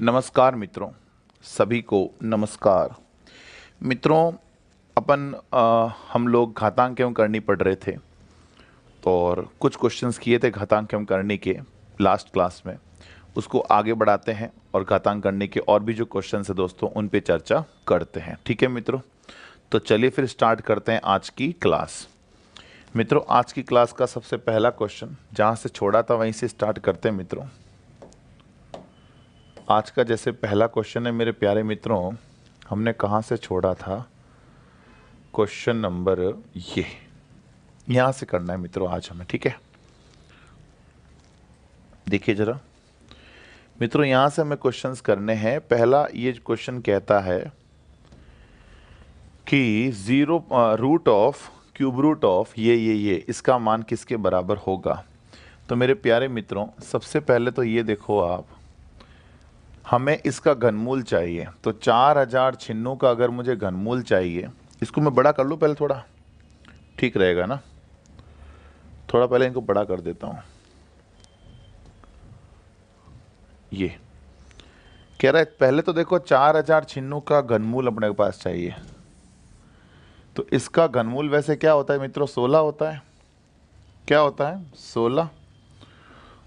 नमस्कार मित्रों, सभी को नमस्कार। मित्रों, हम लोग घातांक एवं करनी पढ़ रहे थे और कुछ क्वेश्चंस किए थे घातांक एवं करनी के लास्ट क्लास में। उसको आगे बढ़ाते हैं और घातांक करनी के और भी जो क्वेश्चंस है दोस्तों उन पे चर्चा करते हैं। ठीक है मित्रों, तो चलिए फिर स्टार्ट करते हैं आज की क्लास। मित्रों, आज की क्लास का सबसे पहला क्वेश्चन जहाँ से छोड़ा था वहीं से स्टार्ट करते हैं। मित्रों, आज का जैसे पहला क्वेश्चन है मेरे प्यारे मित्रों, हमने कहाँ से छोड़ा था? क्वेश्चन नंबर ये यहाँ से करना है मित्रों आज हमें। ठीक है, देखिए जरा मित्रों, यहाँ से हमें क्वेश्चंस करने हैं। पहला ये क्वेश्चन कहता है कि root of cube root of ये इसका मान किसके बराबर होगा। तो मेरे प्यारे मित्रों, सबसे पहले तो ये देखो आप, हमें इसका घनमूल चाहिए। तो 4096 का अगर मुझे घनमूल चाहिए, इसको मैं बड़ा कर लूँ पहले, थोड़ा ठीक रहेगा ना? थोड़ा पहले इनको बड़ा कर देता हूँ। ये कह रहा है पहले तो देखो 4096 का घनमूल अपने पास चाहिए। तो इसका घनमूल वैसे क्या होता है मित्रों? 16 होता है। क्या होता है? 16।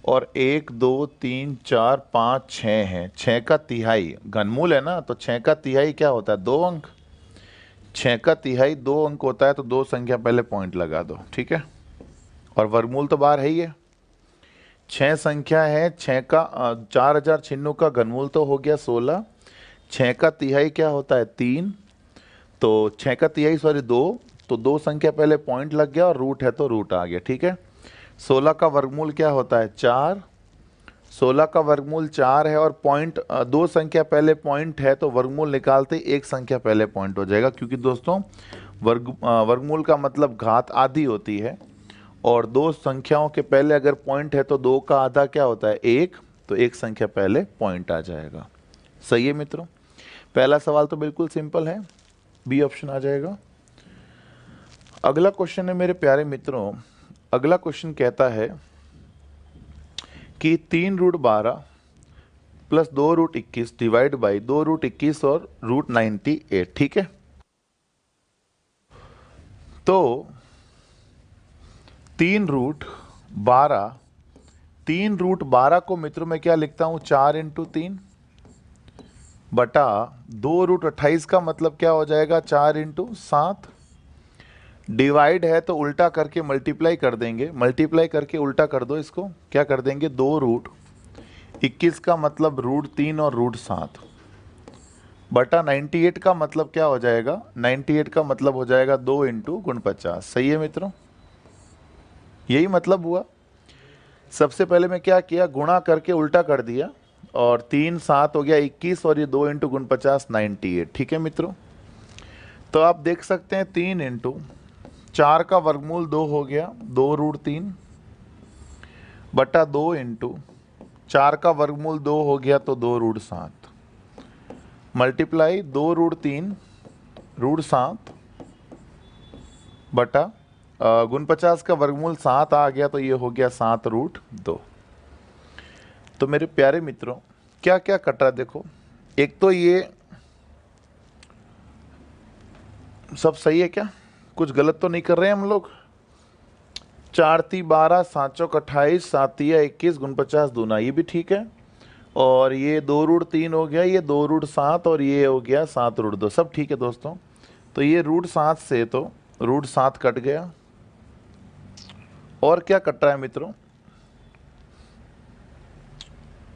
और 1 2 3 4 5 6 है। 6 का तिहाई घनमूल है ना, तो 6 का तिहाई क्या होता है? 2 अंक। 6 का तिहाई 2 अंक होता है, तो 2 संख्या पहले पॉइंट लगा दो। ठीक है, और वर्गमूल तो बाहर है ही है। 6 संख्या है, 6 का 4096 का घनमूल तो हो गया 16। 6 का तिहाई क्या होता है? 3। तो 6 का तिहाई 2, तो 2 संख्या पहले पॉइंट लग गया और रूट है तो रूट आ गया। ठीक है, 16 का वर्गमूल क्या होता है? 4। 16 का वर्गमूल 4 है और पॉइंट 2 संख्या पहले पॉइंट है, तो वर्गमूल निकालते ही 1 संख्या पहले पॉइंट हो जाएगा। क्योंकि दोस्तों वर्गमूल का मतलब घात आधी होती है, और 2 संख्याओं के पहले अगर पॉइंट है तो 2 का आधा क्या होता है? 1। तो 1 संख्या पहले पॉइंट आ जाएगा। सही है मित्रों, पहला सवाल तो बिल्कुल सिंपल है, बी ऑप्शन आ जाएगा। अगला क्वेश्चन है मेरे प्यारे मित्रों, अगला क्वेश्चन कहता है कि 3√12 प्लस 2√21 डिवाइड बाई 2√21 और √98। ठीक है, तो 3√12, 3√12 को मित्रों में क्या लिखता हूं? 4×3 बटा 2√28 का मतलब क्या हो जाएगा? 4×7। डिवाइड है तो उल्टा करके मल्टीप्लाई कर देंगे, मल्टीप्लाई करके उल्टा कर दो इसको। क्या कर देंगे? 2√21 का मतलब √3 और √7 बटा 98 का मतलब क्या हो जाएगा? 98 का मतलब हो जाएगा 2×50। सही है मित्रों, यही मतलब हुआ। सबसे पहले मैं क्या किया? गुणा करके उल्टा कर दिया, और 3 7 हो गया 21, और ये 2×50 98। ठीक है मित्रों, तो आप देख सकते हैं 3×4 का वर्गमूल 2 हो गया, 2√3 बटा 2×4 का वर्गमूल 2 हो गया, तो 2√7 मल्टीप्लाई 2√3 √7 बटा 49 का वर्गमूल 7 आ गया, तो ये हो गया 7√2। तो मेरे प्यारे मित्रों, क्या क्या कट रहा है देखो। एक तो ये सब सही है क्या? कुछ गलत तो नहीं कर रहे हैं हम लोग? 4×3 = 12, 7×4 = 28, 7×3 = 21, 49 दूना, ये भी ठीक है। और ये 2√3 हो गया, ये 2√7 और ये हो गया 7√2, सब ठीक है दोस्तों। तो ये √7 से तो √7 कट गया। और क्या कट रहा है मित्रों?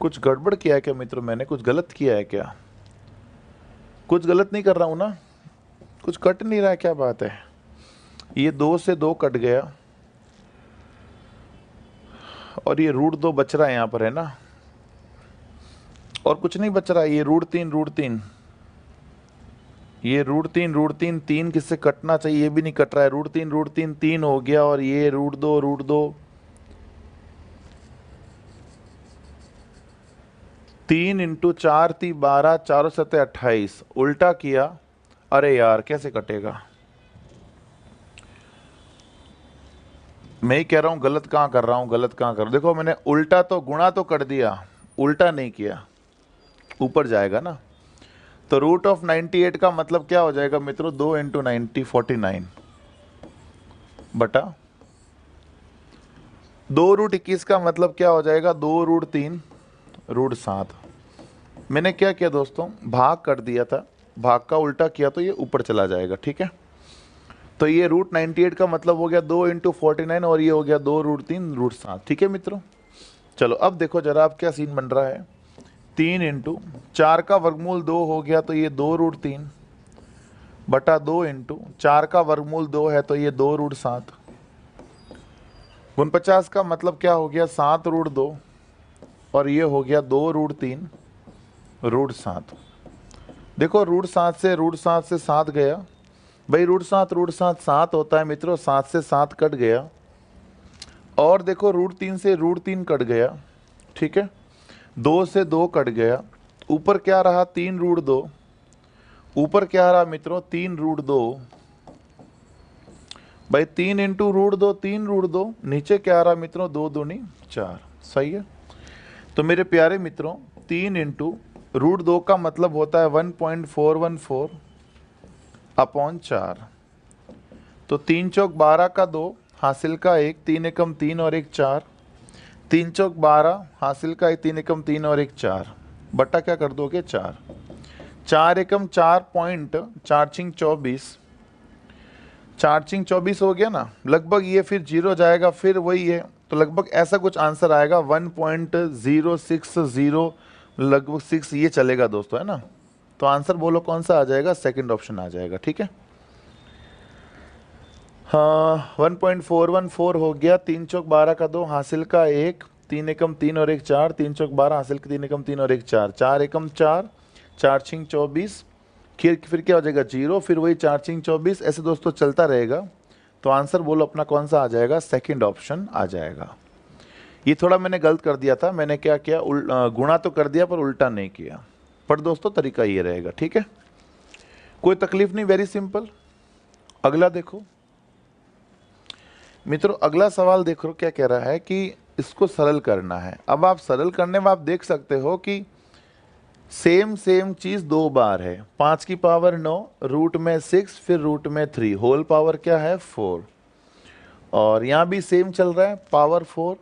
कुछ गड़बड़ किया है क्या मित्रों? मैंने कुछ गलत किया है क्या? कुछ गलत नहीं कर रहा हूं ना? कुछ कट नहीं रहा है, क्या बात है? ये 2 से 2 कट गया, और ये √2 बच रहा है यहाँ पर, है ना? और कुछ नहीं बच रहा है। ये √3, ये √3, 3 किससे कटना चाहिए? ये भी नहीं कट रहा है। √3, 3 हो गया, और ये √2, 3×4 = 12, 4×7 = 28, उल्टा किया। अरे यार, कैसे कटेगा? मैं ही कह रहा हूं गलत कहां कर रहा हूं, गलत कहां कर रहा हूं। देखो, मैंने उल्टा तो गुणा तो कर दिया, उल्टा नहीं किया। ऊपर जाएगा ना। तो रूट ऑफ 98 का मतलब क्या हो जाएगा मित्रों, 2 इंटू 90 49 बटा 2 रूट 21 का मतलब क्या हो जाएगा, 2 रूट 3 रूट 7। मैंने क्या किया दोस्तों, भाग कर दिया था, भाग का उल्टा किया तो ये ऊपर चला जाएगा, ठीक है। तो ये रूट 98 का मतलब हो गया 2 इंटू 49 और ये हो गया 2 रूट 3 रूट 7, ठीक है मित्रों। चलो अब देखो जरा आप क्या सीन बन रहा है, 3 इंटू 4 का वर्गमूल 2 हो गया तो ये 2 रूट 3 बटा 2 इंटू 4 का वर्गमूल 2 है तो ये 2 रूट 7। 49 का मतलब क्या हो गया, 7 रूट 2 और ये हो गया 2 रूट 3 रूट 7। देखो रूट 7 से 7 गया भाई, रूट 7 7 होता है मित्रों, 7 से 7 कट गया। और देखो रूट 3 से रूट 3 कट गया, ठीक है। 2 से 2 कट गया, ऊपर क्या रहा 3 रूट 2, ऊपर क्या रहा मित्रों 3 रूट 2 भाई, 3 इंटू रूट 2 3 रूट 2, नीचे क्या आ रहा मित्रों 2 दूनी 4, सही है। तो मेरे प्यारे मित्रों 3 इंटू रूट 2 का मतलब होता है 1.414 अपॉन 4। तो 3 चौक 12 का 2 हासिल का 1, 3 एकम 3 और 1 4, 3 चौक 12 हासिल का 3 एकम 3 और 1 4 बटा क्या कर दोगे 4, 4 एकम 4 पॉइंट 4 छिंग 24, 4 छिंग 24 हो गया ना, लगभग ये फिर जीरो जाएगा, फिर वही है, तो लगभग ऐसा कुछ आंसर आएगा 1.060 लगभग 6 ये चलेगा दोस्तों, है ना। तो आंसर बोलो कौन सा आ जाएगा, सेकंड ऑप्शन आ जाएगा, ठीक है। हाँ 1.414 हो गया, 3 चौक 12 का 2 हासिल का 1, 3 एकम 3 और 1 4, 3 चौक 12 हासिल का 3 एकम 3 और 1 4, 4 एकम 4, 4 छिंग 24, फिर क्या हो जाएगा जीरो, फिर वही 4 छिंग 24, ऐसे दोस्तों चलता रहेगा। तो आंसर बोलो अपना कौन सा आ जाएगा, सेकंड ऑप्शन आ जाएगा। ये थोड़ा मैंने गलत कर दिया था, मैंने क्या किया गुणा तो कर दिया पर उल्टा नहीं किया, पर दोस्तों तरीका ये रहेगा, ठीक है, कोई तकलीफ नहीं, वेरी सिंपल। अगला देखो मित्रों, अगला सवाल देखो क्या कह रहा है कि इसको सरल करना है। अब आप सरल करने में आप देख सकते हो कि सेम चीज 2 बार है, 5 की पावर 9, रूट में 6, फिर रूट में 3, होल पावर क्या है 4, और यहाँ भी सेम चल रहा है पावर 4।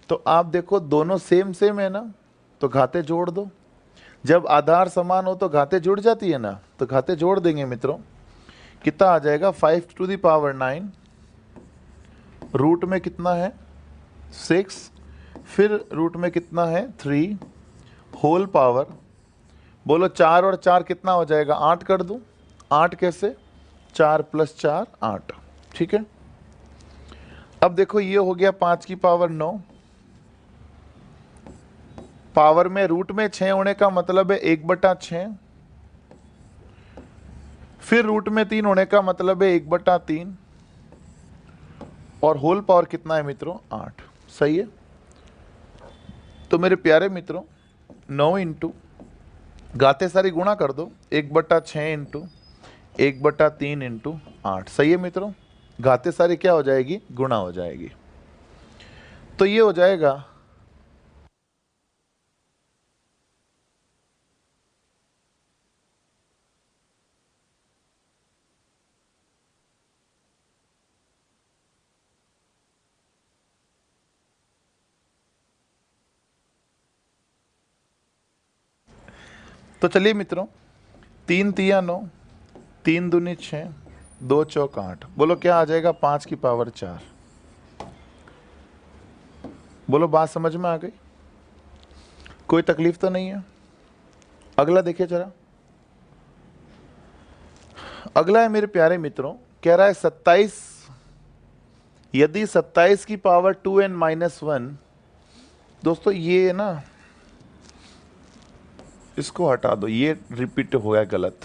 तो आप देखो दोनों सेम है ना, तो घाते जोड़ दो, जब आधार समान हो तो घाते जुड़ जाती है ना, तो घाते जोड़ देंगे मित्रों, कितना आ जाएगा 5 टू द पावर 9, रूट में कितना है 6, फिर रूट में कितना है 3, होल पावर, बोलो 4 और 4 कितना हो जाएगा 8 कर दूं, 8 कैसे 4 प्लस 4 8, ठीक है। अब देखो ये हो गया 5 की पावर 9, पावर में रूट में 6 होने का मतलब है 1/6, फिर रूट में 3 होने का मतलब है 1/3, और होल पावर कितना है मित्रों 8, सही है। तो मेरे प्यारे मित्रों 9 इंटू गाते सारी गुणा कर दो, 1/6 इंटू 1/3 इंटू 8, सही है मित्रों, घाते सारी क्या हो जाएगी गुणा हो जाएगी। तो ये हो जाएगा तो चलिए मित्रों 3 तिया 9, 3 दूनी 6, 2 चौक 8, बोलो क्या आ जाएगा 5 की पावर 4, बोलो बात समझ में आ गई, कोई तकलीफ तो नहीं है। अगला देखिए जरा, अगला है मेरे प्यारे मित्रों, कह रहा है 27, यदि 27 की पावर 2n-1, दोस्तों ये ना इसको हटा दो, ये रिपीट हो गया गलत।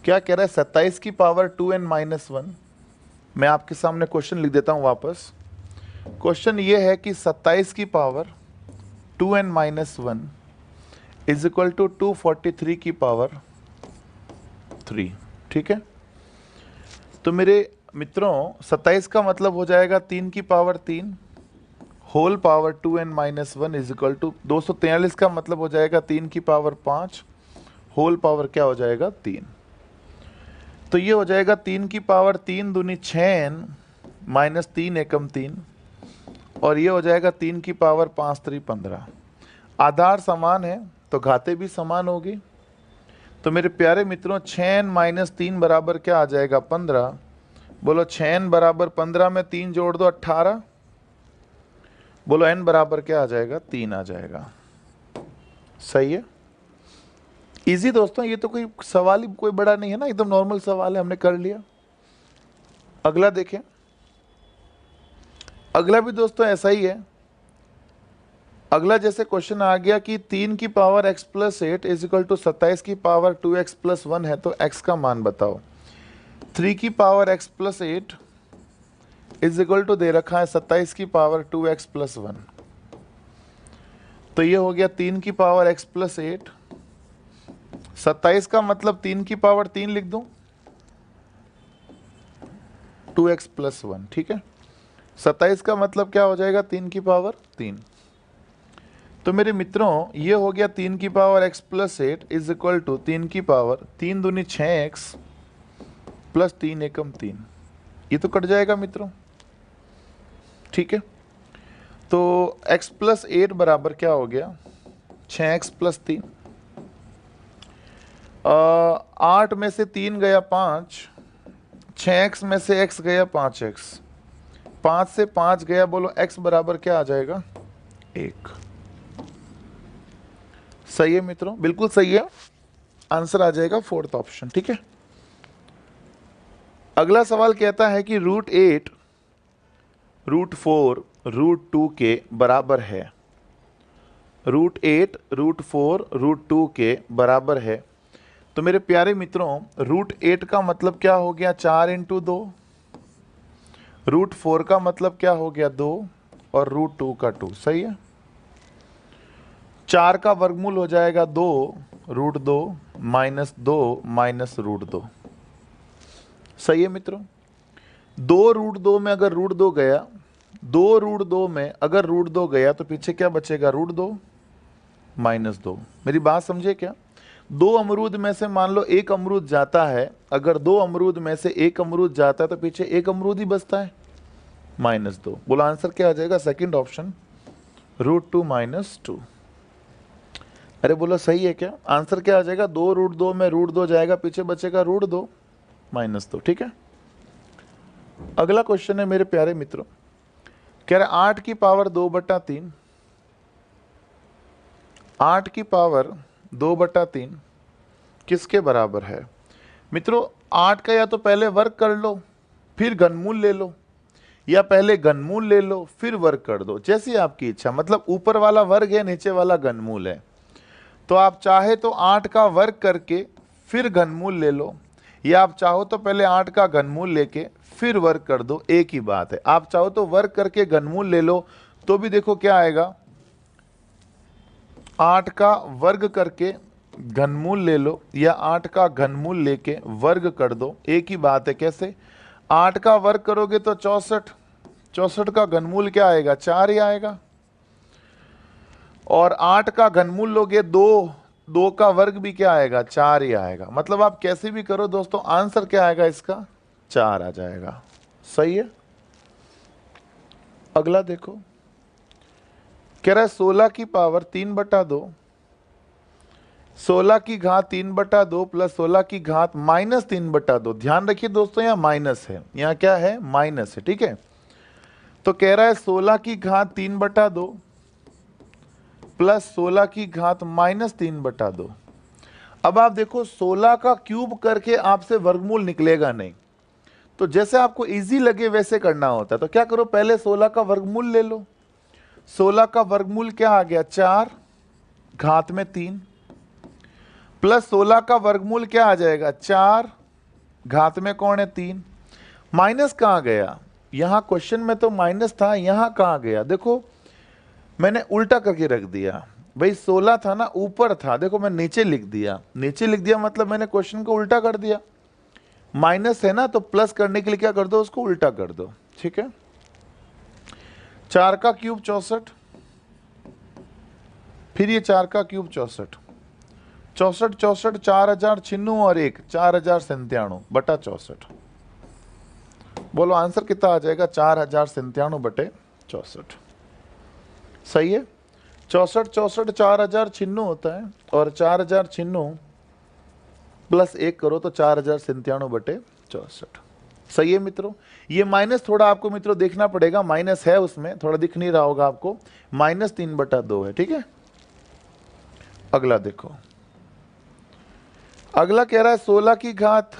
क्या कह रहा है 27 की पावर 2n-1, मैं आपके सामने क्वेश्चन लिख देता हूं वापस। क्वेश्चन ये है कि 27 की power 2n-1 is equal to 243 की पावर 3, ठीक है। तो मेरे मित्रों 27 का मतलब हो जाएगा 3 की power 3, whole power 2n-1 is equal to 243 का मतलब हो जाएगा 3 की पावर 5, होल पावर क्या हो जाएगा 3। तो ये हो जाएगा 3 की पावर 3 दूनी 6n माइनस 3 एकम 3, और ये हो जाएगा 3 की पावर 5 3 15। आधार समान है तो घाते भी समान होगी। तो मेरे प्यारे मित्रों 6n माइनस 3 बराबर क्या आ जाएगा 15। बोलो 6n बराबर 15 में 3 जोड़ दो 18। बोलो n बराबर क्या आ जाएगा 3 आ जाएगा। सही है, इजी दोस्तों, ये तो कोई सवाल ही कोई बड़ा नहीं है ना, एकदम नॉर्मल सवाल है, हमने कर लिया। अगला देखें, अगला भी दोस्तों ऐसा ही है। अगला जैसे क्वेश्चन आ गया कि 3 की power x plus 8 is equal to 27 की पावर 2x प्लस 1 है, तो x का मान बताओ। 3 की power x plus 8 is equal to दे रखा है 27 की पावर 2x प्लस 1। तो ये हो गया 3 की पावर x प्लस 8, 27 का मतलब 3 की पावर 3 लिख दूं, 2x प्लस 1, ठीक है। 27 का मतलब क्या हो जाएगा 3 की पावर 3। तो मेरे मित्रों ये हो गया 3 की power x plus 8 is equal to 3 की पावर 3 दूनी 6x प्लस 3 एकम 3। ये तो कट जाएगा मित्रों, ठीक है। तो x प्लस 8 बराबर क्या हो गया 6x प्लस 3। 8 में से 3 गया 5, 6x में से x गया 5x, 5 से 5 गया, बोलो x बराबर क्या आ जाएगा 1। सही है मित्रों, बिल्कुल सही है, आंसर आ जाएगा फोर्थ ऑप्शन, ठीक है। अगला सवाल कहता है कि √8 √4 √2 के बराबर है। √8 √4 √2 के बराबर है। तो मेरे प्यारे मित्रों √8 का मतलब क्या हो गया 4 × 2, √4 का मतलब क्या हो गया 2, और √2 का 2। सही है, 4 का वर्गमूल हो जाएगा 2 √2 माइनस 2 माइनस √2। सही है मित्रों, 2 √2 में अगर √2 गया, 2 √2 में अगर √2 गया तो पीछे क्या बचेगा √2 माइनस 2। मेरी बात समझे क्या, 2 अमरूद में से मान लो 1 अमरूद जाता है, अगर 2 अमरूद में से 1 अमरूद जाता है तो पीछे 1 अमरूद ही बचता है माइनस 2। बोलो आंसर क्या आ जाएगा सेकंड ऑप्शन √2 माइनस 2। अरे बोलो सही है क्या, आंसर क्या आ जाएगा 2 √2 में √2 जाएगा, पीछे बचेगा √2 माइनस 2, ठीक है। अगला क्वेश्चन है मेरे प्यारे मित्रों, कह रहे 8 की पावर 2/3, 8 की पावर 2/3 किसके बराबर है। मित्रों 8 का या तो पहले वर्ग कर लो फिर घनमूल ले लो, या पहले घनमूल ले लो फिर वर्ग कर दो, जैसी आपकी इच्छा। मतलब ऊपर वाला वर्ग है, नीचे वाला घनमूल है, तो आप चाहे तो 8 का वर्ग करके फिर घनमूल ले लो, या आप चाहो तो पहले 8 का घनमूल लेके फिर वर्ग कर दो, एक ही बात है। आप चाहो तो वर्ग करके घनमूल ले लो तो भी देखो क्या आएगा, 8 का वर्ग करके घनमूल ले लो या 8 का घनमूल लेके वर्ग कर दो, एक ही बात है। कैसे, 8 का वर्ग करोगे तो 64, 64 का घनमूल क्या आएगा 4 ही आएगा, और 8 का घनमूल लोगे 2, 2 का वर्ग भी क्या आएगा 4 ही आएगा। मतलब आप कैसे भी करो दोस्तों, आंसर क्या आएगा इसका 4 आ जाएगा। सही है। अगला देखो, कह रहा है 16 की पावर 3/2, 16 की घात 3/2 प्लस 16 की घात माइनस 3/2। ध्यान रखिए दोस्तों यहाँ माइनस है, यहाँ क्या है माइनस है, ठीक है। तो कह रहा है 16 की घात 3/2 प्लस 16 की घात माइनस 3/2। अब आप देखो 16 का क्यूब करके आपसे वर्गमूल निकलेगा नहीं, तो जैसे आपको इजी लगे वैसे करना होता है। तो क्या करो, पहले 16 का वर्गमूल ले लो। 16 का वर्गमूल क्या आ गया 4 घात में 3, प्लस 16 का वर्गमूल क्या आ जाएगा 4 घात में कौन है 3। माइनस कहाँ गया, यहाँ क्वेश्चन में तो माइनस था, यहाँ कहाँ गया, देखो मैंने उल्टा करके रख दिया। भाई 16 था ना ऊपर था, देखो मैं नीचे लिख दिया, नीचे लिख दिया मतलब मैंने क्वेश्चन को उल्टा कर दिया। माइनस है ना तो प्लस करने के लिए क्या कर दो, उसको उल्टा कर दो, ठीक है। 4 का क्यूब 64, फिर ये 4 का क्यूब 64, 64 64 4096 और 1 4097 बटा 64। बोलो आंसर कितना आ जाएगा? 4097 बटे 64। सही है। 64 64 4096 होता है और 4096 प्लस 1 करो तो 4097 बटे 64। सही है मित्रों। ये माइनस थोड़ा आपको मित्रों देखना पड़ेगा, माइनस है उसमें, थोड़ा दिख नहीं रहा होगा आपको, -3 बटा 2 है। ठीक है, अगला देखो। अगला कह रहा है 16 की घात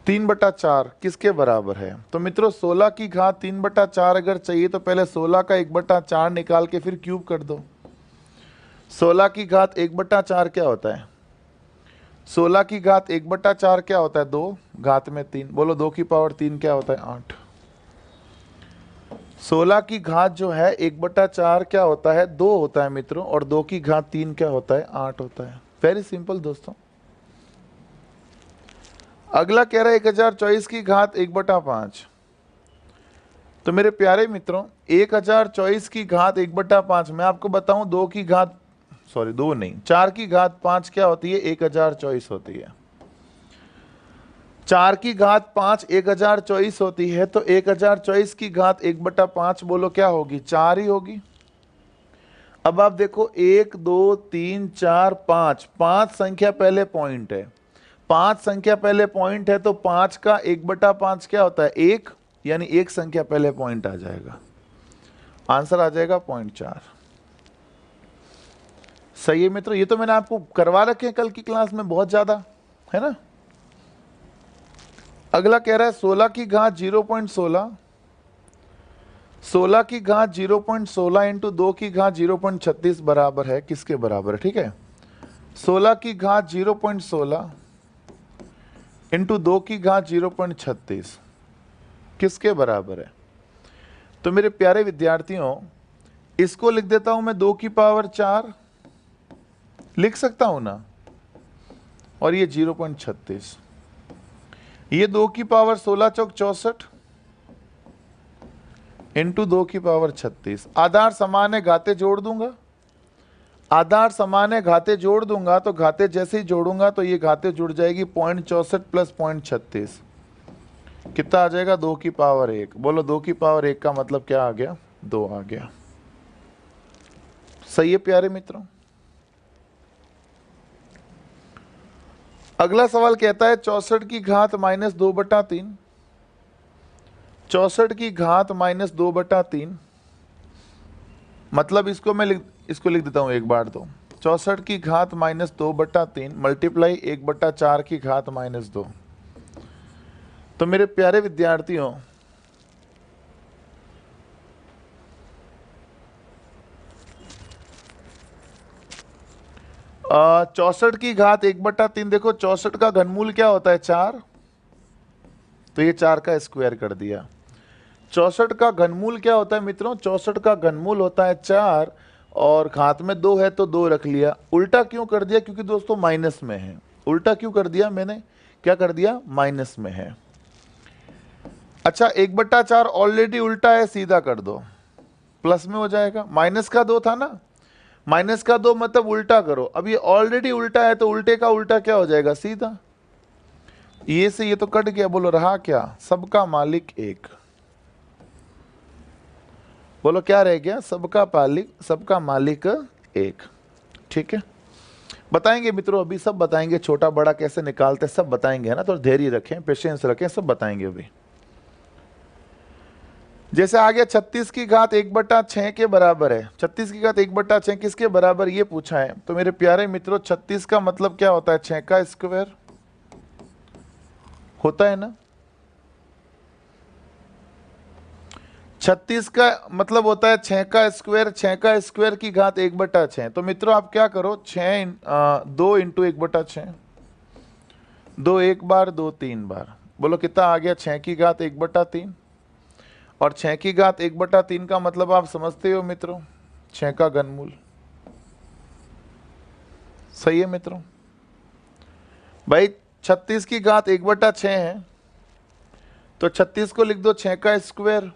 3 बटा 4 किसके बराबर है? तो मित्रों 16 की घात 3 बटा 4 अगर चाहिए तो पहले 16 का 1 बटा 4 निकाल के फिर क्यूब कर दो। 16 की घात 1 बटा 4 क्या होता है? 16 की घात 1 बटा 4 क्या होता है? 2 घात में 3। बोलो 2 की पावर 3 क्या होता है? 8। 16 की घात जो है 1 बटा 4 क्या होता है? 2 होता है मित्रों, और 2 की घात 3 क्या होता है? 8 होता है। वेरी सिंपल दोस्तों। अगला कह रहा है 1024 की घात 1 बटा 5। तो मेरे प्यारे मित्रों 1024 की घात 1 बटा 5, मैं आपको बताऊं 2 की घात, सॉरी 2 नहीं, 4 की घात 5 क्या होती है? 1024 होती है। 4 की घात 5 1024 होती है, तो 1024 की घात 1 बटा 5 बोलो क्या होगी? 4 ही होगी। अब आप देखो 1 2 3 4 5, 5 संख्या पहले पॉइंट है, 5 संख्या पहले पॉइंट है, तो 5 का 1 बटा 5 क्या होता है? 1, यानी 1 संख्या पहले पॉइंट आ जाएगा, आंसर आ जाएगा 0.4। सही है मित्रों। ये तो मैंने आपको करवा रखे हैं कल की क्लास में बहुत ज्यादा, है ना। अगला कह रहा है 16 की घात 0.16, 16 की घात 0.16 इंटू 2 की घात 0.36 बराबर है किसके बराबर है? ठीक है, 16 की घात 0.16 इंटू 2 की घात 0.36 किसके बराबर है? तो मेरे प्यारे विद्यार्थियों इसको लिख देता हूं मैं 2 की पावर 4 लिख सकता हूं ना, और ये 0.36, ये 2 की पावर 16 चौक 64 इंटू 2 की पावर 36। आधार समान है, घाते जोड़ दूंगा, आधार समान है, घाते जोड़ दूंगा, तो घाते जैसे ही जोड़ूंगा तो ये घाते जुड़ जाएगी, 0.64 प्लस 0.36 कितना आ जाएगा? 2 की पावर 1। बोलो 2 की पावर 1 का मतलब क्या आ गया? 2 आ गया। सही है प्यारे मित्रों। अगला सवाल कहता है 64 की घात -2 बटा 3, 64 की घात -2 बटा 3, मतलब इसको मैं लिख देता हूं एक बार तो, 64 की घात -2 बटा 3 मल्टीप्लाई 1 बटा 4 की घात -2। तो मेरे प्यारे विद्यार्थियों 64 की घात 1 बटा 3, देखो 64 का घनमूल क्या होता है? 4, तो ये 4 का स्क्वायर कर दिया। 64 का घनमूल क्या होता है मित्रों? 64 का घनमूल होता है 4, और घात में 2 है तो 2 रख लिया। उल्टा क्यों कर दिया? क्योंकि दोस्तों माइनस में है। उल्टा क्यों कर दिया मैंने? क्या कर दिया? माइनस में है। अच्छा 1 बटा 4 ऑलरेडी उल्टा है, सीधा कर दो, प्लस में हो जाएगा। माइनस का 2 था ना, माइनस का 2 मतलब उल्टा करो। अब ये ऑलरेडी उल्टा है तो उल्टे का उल्टा क्या हो जाएगा? सीधा। ये से ये तो कट गया, बोलो रहा क्या? सबका मालिक एक। बोलो क्या रह गया? सबका मालिक एक। ठीक है, बताएंगे मित्रों, अभी सब बताएंगे, छोटा बड़ा कैसे निकालते सब बताएंगे, है ना। तो धैर्य रखें, पेशेंस रखें, सब बताएंगे अभी। जैसे आ गया 36 की घात 1 बटा 6 के बराबर है। 36 की घात 1 बटा 6 किसके बराबर ये पूछा है। तो मेरे प्यारे मित्रों 36 का मतलब क्या होता है? 6 का स्क्वायर होता है ना। 36 का मतलब होता है 6 का स्क्वायर, 6 का स्क्वायर की घात 1 बटा 6। तो मित्रों आप क्या करो, 2 इंटू 1 बटा 6, 2 एक बार, 2 3 बार। बोलो कितना आ गया? 6 की घात 1 बटा 3, और 6 की घात 1 बटा 3 का मतलब आप समझते हो मित्रों, 6 का घनमूल। सही है मित्रों। भाई 36 की घात 1 बटा 6 है, तो 36 को लिख दो 6 का स्क्वायर,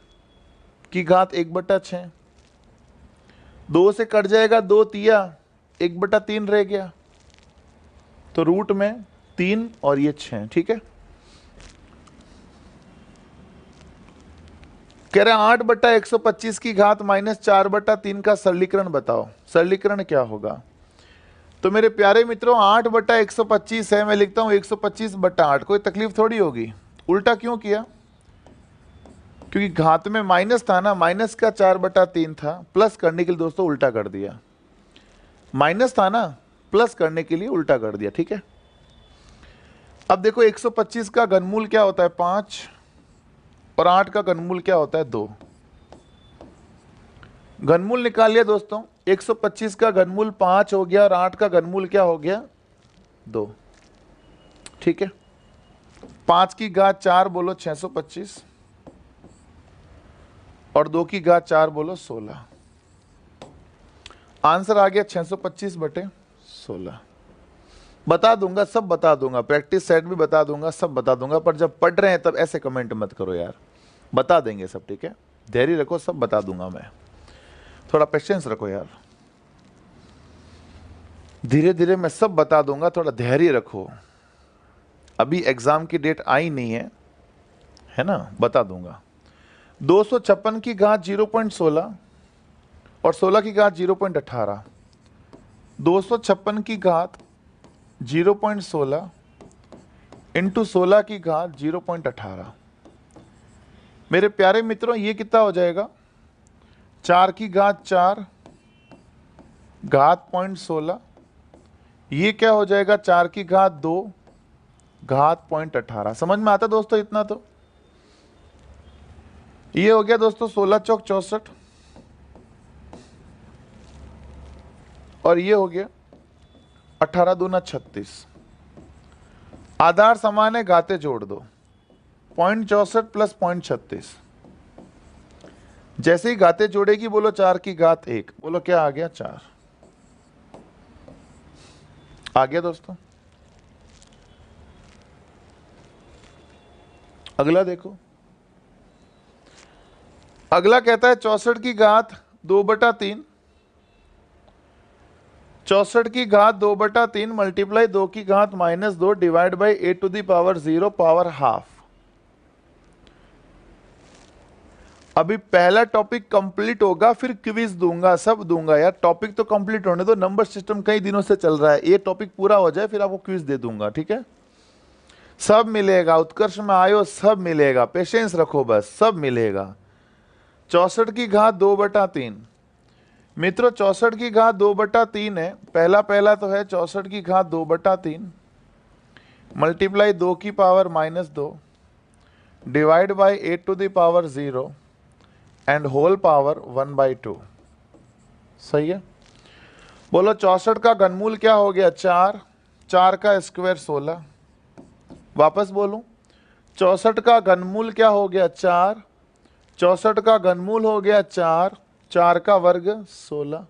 की घात 1/6, 2 से कट जाएगा 2 तिया 1/3 रह गया, तो रूट में 3 और ये 6, ठीक है। कह रहे हैं 8/125 की घात -4/3 का सरलीकरण बताओ। सरलीकरण क्या होगा? तो मेरे प्यारे मित्रों 8/125 है, मैं लिखता हूं 125/8। कोई तकलीफ थोड़ी होगी। उल्टा क्यों किया? क्योंकि घात में माइनस था ना, माइनस का 4/3 था, प्लस करने के लिए दोस्तों उल्टा कर दिया। माइनस था ना, प्लस करने के लिए उल्टा कर दिया, ठीक है। अब देखो 125 का घनमूल क्या होता है? 5, और 8 का घनमूल क्या होता है? 2। घनमूल निकाल लिया दोस्तों। 125 का घनमूल 5 हो गया और 8 का घनमूल क्या हो गया? 2, ठीक है। 5 की घात 4 बोलो 625, और 2 की घात 4 बोलो 16। आंसर आ गया 625/16। बता दूंगा, सब बता दूंगा, प्रैक्टिस सेट भी बता दूंगा, सब बता दूंगा, पर जब पढ़ रहे हैं तब ऐसे कमेंट मत करो यार। बता देंगे सब, ठीक है। धैर्य रखो, सब बता दूंगा मैं। थोड़ा पेशेंस रखो यार, धीरे धीरे मैं सब बता दूंगा, थोड़ा धैर्य रखो। अभी एग्जाम की डेट आई नहीं है ना, बता दूंगा। 256 की घात 0.16 और 16 की घात 0.18। 256 की घात 0.16 इंटू 16 की घात 0.18। मेरे प्यारे मित्रों ये कितना हो जाएगा? 4 की घात 4 घात 0.16, ये क्या हो जाएगा? 4 की घात 2 घात 0.18। समझ में आता दोस्तों इतना? तो ये हो गया दोस्तों 16 चौक 64, और ये हो गया 18 दूना 36। आधार समान है, घाते जोड़ दो। 0.64 प्लस 0.36, जैसे ही घाते जोड़ेगी बोलो 4 की घात 1, बोलो क्या आ गया? 4 आ गया दोस्तों। अगला देखो, अगला कहता है 64 की घात 2/3, 64 की घात 2/3 मल्टीप्लाई 2 की घात -2 डिवाइड बाई 8⁻0 पावर हाफ। अभी पहला टॉपिक कंप्लीट होगा, फिर क्विज दूंगा, सब दूंगा यार। टॉपिक तो कंप्लीट होने दो, नंबर सिस्टम कई दिनों से चल रहा है, ये टॉपिक पूरा हो जाए फिर आपको क्विज दे दूंगा, ठीक है। सब मिलेगा, उत्कर्ष में आयो सब मिलेगा, पेशेंस रखो बस, सब मिलेगा। 64 की घात 2/3 मित्रों, 64 की घात 2/3 है। पहला तो है 64 की घात 2/3 मल्टीप्लाई 2 की power -2 divide by 8⁻0 and whole power 1/2। सही है। बोलो 64 का घनमूल क्या हो गया? 4, 4 का स्क्वायर 16। वापस बोलूं, 64 का घनमूल क्या हो गया? 4, 64 का घनमूल हो गया 4, 4 का वर्ग 16।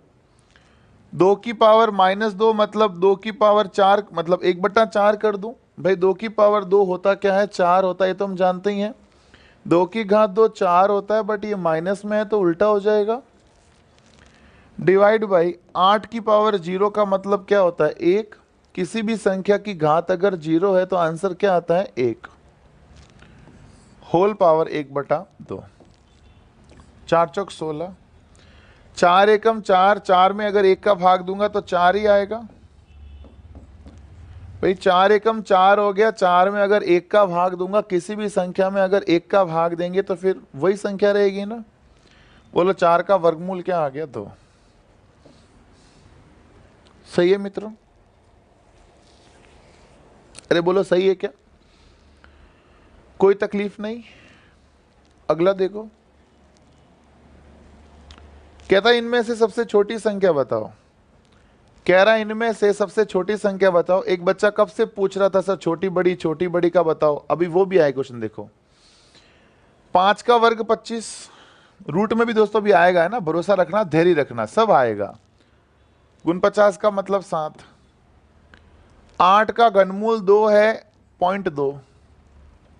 2 की पावर -2 मतलब 2 की पावर 4 मतलब 1/4 कर दूं भाई। 2 की पावर 2 होता क्या है? 4 होता है, तो हम जानते ही हैं। 2 की घात 2 4 होता है, बट ये माइनस में है तो उल्टा हो जाएगा। डिवाइड बाई 8 की पावर 0 का मतलब क्या होता है? 1। किसी भी संख्या की घात अगर 0 है तो आंसर क्या आता है? 1। Whole power 1/2। 4 चौक 16, 4 एकम 4, 4 में अगर 1 का भाग दूंगा तो 4 ही आएगा भाई। 4 एकम 4 हो गया, 4 में अगर 1 का भाग दूंगा, किसी भी संख्या में अगर 1 का भाग देंगे तो फिर वही संख्या रहेगी ना। बोलो 4 का वर्गमूल क्या आ गया? 2। सही है मित्रों? अरे बोलो सही है क्या? कोई तकलीफ नहीं? अगला देखो, कहता इनमें से सबसे छोटी संख्या बताओ। कह रहा इनमें से सबसे छोटी संख्या बताओ। एक बच्चा कब से पूछ रहा था सर छोटी बड़ी का बताओ, अभी वो भी आए क्वेश्चन। देखो 5 का वर्ग 25, रूट में भी दोस्तों भी आएगा है ना, भरोसा रखना, धैर्य रखना, सब आएगा। गुण 50 का मतलब 7। 8 का घनमूल 2 है 0.2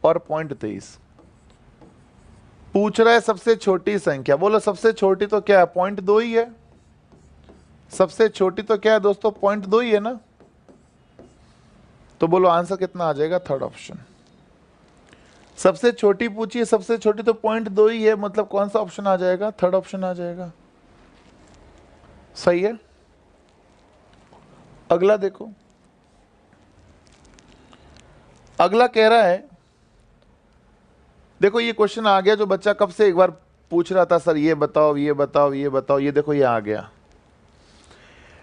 और 0.23। पूछ रहा है सबसे छोटी संख्या, बोलो सबसे छोटी तो क्या है, 0.2 ही है। सबसे छोटी तो क्या है दोस्तों, 0.2 ही है ना। तो बोलो आंसर कितना आ जाएगा, थर्ड ऑप्शन। सबसे छोटी पूछी है, सबसे छोटी तो 0.2 ही है, मतलब कौन सा ऑप्शन आ जाएगा, थर्ड ऑप्शन आ जाएगा। सही है। अगला देखो, अगला कह रहा है, देखो ये क्वेश्चन आ गया जो बच्चा कब से एक बार पूछ रहा था, सर ये बताओ ये बताओ ये बताओ, ये देखो ये आ गया।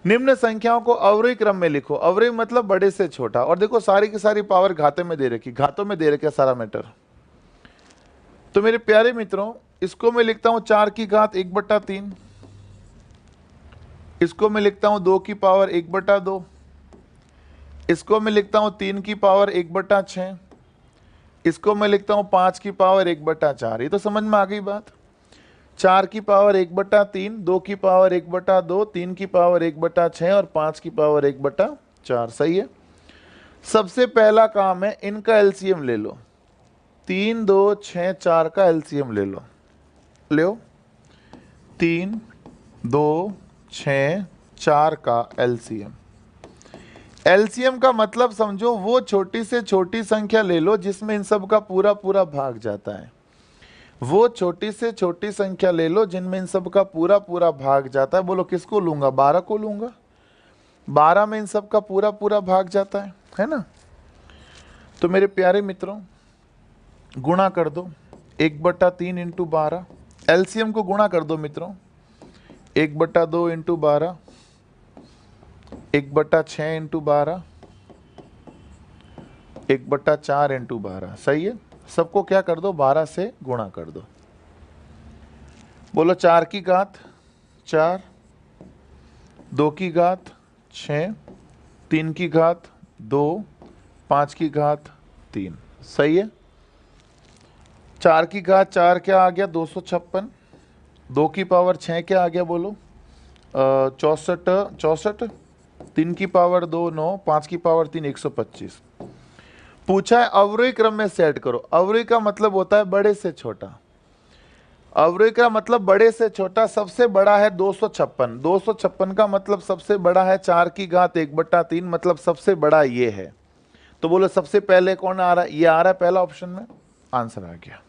निम्न संख्याओं को अवरोही क्रम में लिखो। अवरोही मतलब बड़े से छोटा, और देखो सारी की सारी पावर घाते में दे रखी, घातों में दे रखा सारा मैटर। तो मेरे प्यारे मित्रों, इसको मैं लिखता हूं 4 की घात 1/3, इसको मैं लिखता हूं 2 की पावर 1/2, इसको मैं लिखता हूं 3 की पावर 1/6, इसको मैं लिखता हूं 5 की पावर 1/4। ये तो समझ में आ गई बात। 4 की पावर 1/3, 2 की पावर 1/2, 3 की पावर 1/6 और 5 की पावर 1/4। सही है। सबसे पहला काम है इनका एलसीएम ले लो। 3, 2, 6, 4 का एलसीएम ले लो। लो 3, 2, 6, 4 का एलसीएम। एलसीएम का मतलब समझो, वो छोटी से छोटी संख्या ले लो जिसमें इन सब का पूरा पूरा भाग जाता है। वो छोटी से छोटी संख्या ले लो जिनमें इन सब का पूरा पूरा भाग जाता है। बोलो किसको लूंगा, 12 को लूंगा। 12 में इन सब का पूरा पूरा भाग जाता है ना। तो मेरे प्यारे मित्रों, गुणा कर दो 1/3 इंटू 12। एलसीएम को गुणा कर दो मित्रों, 1/2 इंटू 12, 1/6 इंटू 12, 1/4 इंटू 12। सही है। सबको क्या कर दो, 12 से गुणा कर दो। बोलो 4 की घात 4, 2 की घात 6, 3 की घात 2, 5 की घात 3। सही है। 4 की घात 4 क्या आ गया, 256। 2 की पावर 6 क्या आ गया, बोलो 64। 3 की पावर 2 9, 5 की पावर 3 125। पूछा है अवरोही क्रम में सेट करो। अवरोही का मतलब होता है बड़े से छोटा। अवरोही का मतलब बड़े से छोटा। सबसे बड़ा है 256। 256 का मतलब सबसे बड़ा है 4 की घात 1/3, मतलब सबसे बड़ा ये है। तो बोलो सबसे पहले कौन आ रहा है, ये आ रहा है पहला ऑप्शन में। आंसर आ गया।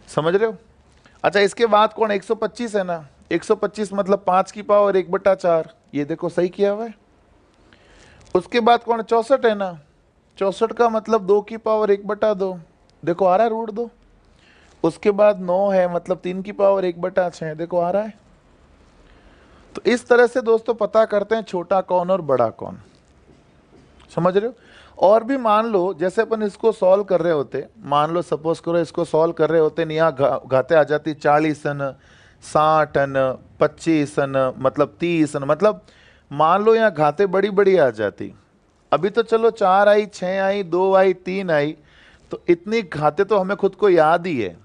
समझ रहे हो। अच्छा, इसके बाद कौन, 125 है ना। 125 मतलब 5 की पावर 1/4, ये देखो सही किया हुआ है। उसके बाद कौन, 64 है ना। 64 का मतलब 2 की पावर 1/2, देखो आ रहा है √2। उसके बाद 9 है, मतलब 3 की पावर 1/6, देखो आ रहा है। तो इस तरह से दोस्तों पता करते हैं छोटा कौन और बड़ा कौन। समझ रहे हो। और भी मान लो, जैसे अपन इसको सॉल्व कर रहे होते, मान लो सपोज करो इसको सॉल्व कर रहे होते, यहाँ घाते आ जाती 40 न 60 न 25 न, मतलब 30 न, मतलब मान लो यहाँ घाते बड़ी बड़ी आ जाती। अभी तो चलो 4 आई, 6 आई, 2 आई, 3 आई, तो इतनी घाते तो हमें खुद को याद ही है।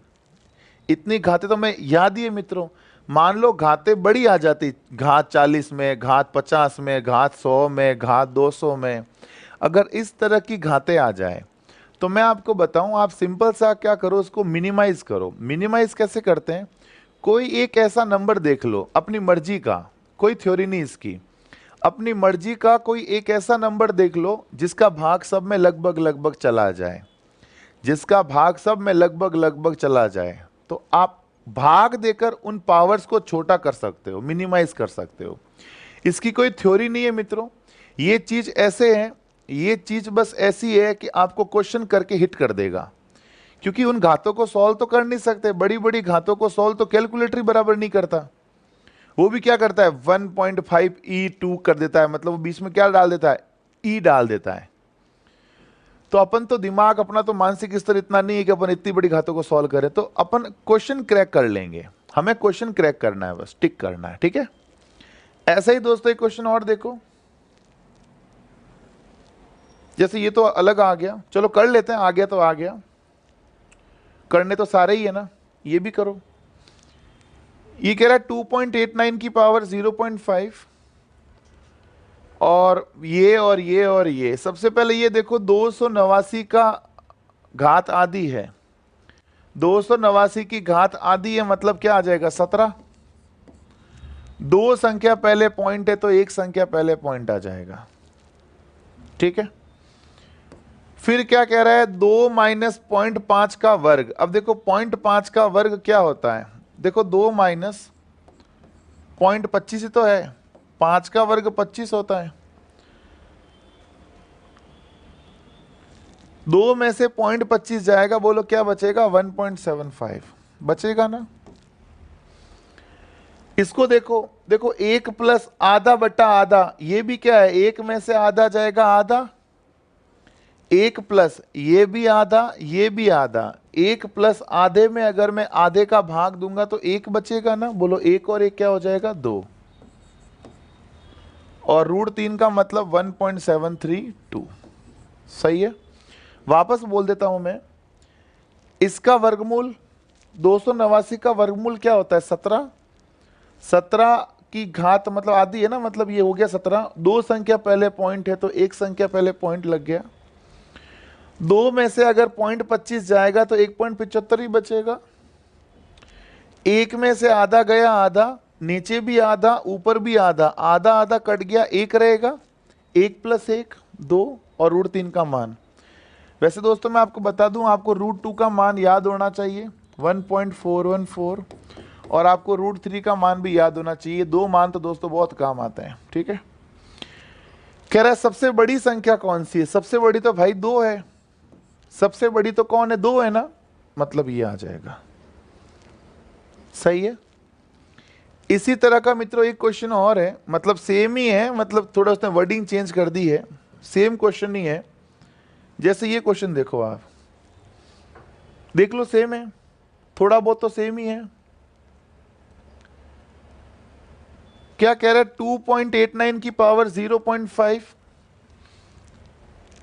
इतनी घाते तो हमें याद ही है मित्रों। मान लो घाते बड़ी आ जाती, घात 40 में, घात 50 में, घात 100 में, घात 200 में। अगर इस तरह की घाते आ जाए तो मैं आपको बताऊं, आप सिंपल सा क्या करो, उसको मिनिमाइज करो। मिनिमाइज कैसे करते हैं, कोई एक ऐसा नंबर देख लो अपनी मर्जी का, कोई थ्योरी नहीं इसकी, अपनी मर्जी का कोई एक ऐसा नंबर देख लो जिसका भाग सब में लगभग लगभग चला जाए, जिसका भाग सब में लगभग लगभग चला जाए। तो आप भाग देकर उन पावर्स को छोटा कर सकते हो, मिनिमाइज कर सकते हो। इसकी कोई थ्योरी नहीं है मित्रों, ये चीज ऐसे है, ये चीज बस ऐसी है कि आपको क्वेश्चन करके हिट कर देगा। क्योंकि उन घातों को सॉल्व तो कर नहीं सकते, बड़ी बड़ी घातों को सॉल्व तो कैलकुलेटर बराबर नहीं करता। वो भी क्या करता है, 1.5e2 कर देता है, मतलब वो बीच में क्या डाल देता है, ई डाल देता है। तो अपन तो दिमाग अपना तो मानसिक स्तर इतना नहीं है कि अपन इतनी बड़ी घातों को सॉल्व करें, तो अपन क्वेश्चन क्रैक कर लेंगे। हमें क्वेश्चन क्रैक करना है, बस टिक करना है, ठीक है। ऐसा ही दोस्तों एक क्वेश्चन और देखो, जैसे ये तो अलग आ गया, चलो कर लेते हैं, आ गया तो आ गया, करने तो सारे ही है ना, ये भी करो। ये कह रहा है 2.89 की पावर 0.5, और ये और ये और ये। सबसे पहले ये देखो 289 का घात आधी है, 289 की घात आधी है, मतलब क्या आ जाएगा 17। दो संख्या पहले पॉइंट है तो एक संख्या पहले पॉइंट आ जाएगा, ठीक है। फिर क्या कह रहा है, 2 माइनस 0.5 का वर्ग। अब देखो 0.5 का वर्ग क्या होता है, देखो 2 माइनस 0.25 ही तो है, 5 का वर्ग 25 होता है। 2 में से 0.25 जाएगा, बोलो क्या बचेगा, 1.75 बचेगा ना। इसको देखो, देखो 1 प्लस आधा बटा आधा, ये भी क्या है, 1 में से आधा जाएगा आधा, 1 प्लस ये भी आधा, ये भी आधा, 1 प्लस आधे में अगर मैं आधे का भाग दूंगा तो 1 बचेगा ना, बोलो 1 और 1 क्या हो जाएगा 2, और √3 का मतलब 1.732, सही है। वापस बोल देता हूं मैं, इसका वर्गमूल 289 का वर्गमूल क्या होता है 17, 17 की घात मतलब आधी है ना, मतलब ये हो गया 17। दो संख्या पहले पॉइंट है तो एक संख्या पहले पॉइंट लग गया। 2 में से अगर 0.25 जाएगा तो 1.75 ही बचेगा। 1 में से आधा गया आधा, नीचे भी आधा ऊपर भी आधा, आधा आधा कट गया, 1 रहेगा, 1 प्लस 1 2, और √3 का मान। वैसे दोस्तों मैं आपको बता दूं, आपको √2 का मान याद होना चाहिए 1.414, और आपको √3 का मान भी याद होना चाहिए। दो मान तो दोस्तों बहुत काम आते हैं, ठीक है। कह रहा है सबसे बड़ी संख्या कौन सी है, सबसे बड़ी तो भाई 2 है, सबसे बड़ी तो कौन है, 2 है ना, मतलब ये आ जाएगा, सही है। इसी तरह का मित्रों एक क्वेश्चन और है, मतलब सेम ही है, मतलब थोड़ा उसने वर्डिंग चेंज कर दी है, सेम क्वेश्चन ही है। जैसे ये क्वेश्चन देखो, आप देख लो, सेम है, थोड़ा बहुत तो सेम ही है। क्या कह रहा है, 2.89 की पावर 0.5,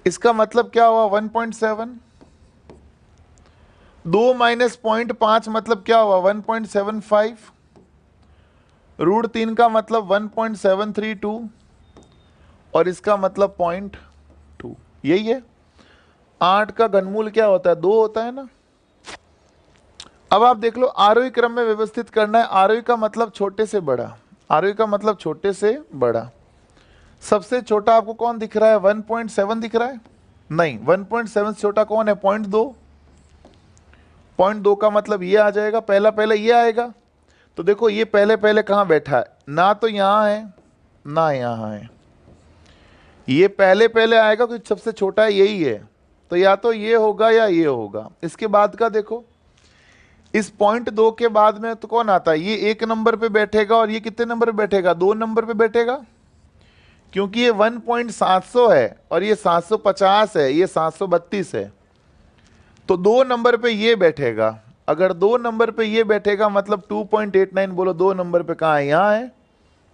इसका मतलब क्या हुआ 1.7। 2 माइनस 0.5 मतलब क्या हुआ 1.75, √3 का मतलब 1.732, और इसका मतलब 0.2, यही है। 8 का घनमूल क्या होता है, 2 होता है ना। अब आप देख लो, आरोही क्रम में व्यवस्थित करना है। आरोही का मतलब छोटे से बड़ा, आरोही का मतलब छोटे से बड़ा। सबसे छोटा आपको कौन दिख रहा है, 1.7 दिख रहा है, नहीं 1.7 से छोटा कौन है, 0.2। 0.2 का मतलब ये आ जाएगा, पहला पहले ये आएगा। तो देखो ये पहले पहले कहाँ बैठा है, ना तो यहाँ है ना यहाँ है, ये पहले पहले आएगा क्योंकि सबसे छोटा है यही है, तो या तो ये होगा या ये होगा। इसके बाद का देखो, इस 0.2 के बाद में तो कौन आता है, ये 1 नंबर पे बैठेगा, और ये कितने नंबर पे बैठेगा, 2 नंबर पे बैठेगा, क्योंकि ये 1.700 है और ये 750 है, ये 732 है, तो 2 नंबर पे ये बैठेगा। अगर 2 नंबर पे ये बैठेगा मतलब 2.89, बोलो 2 नंबर पे कहाँ है, यहाँ है,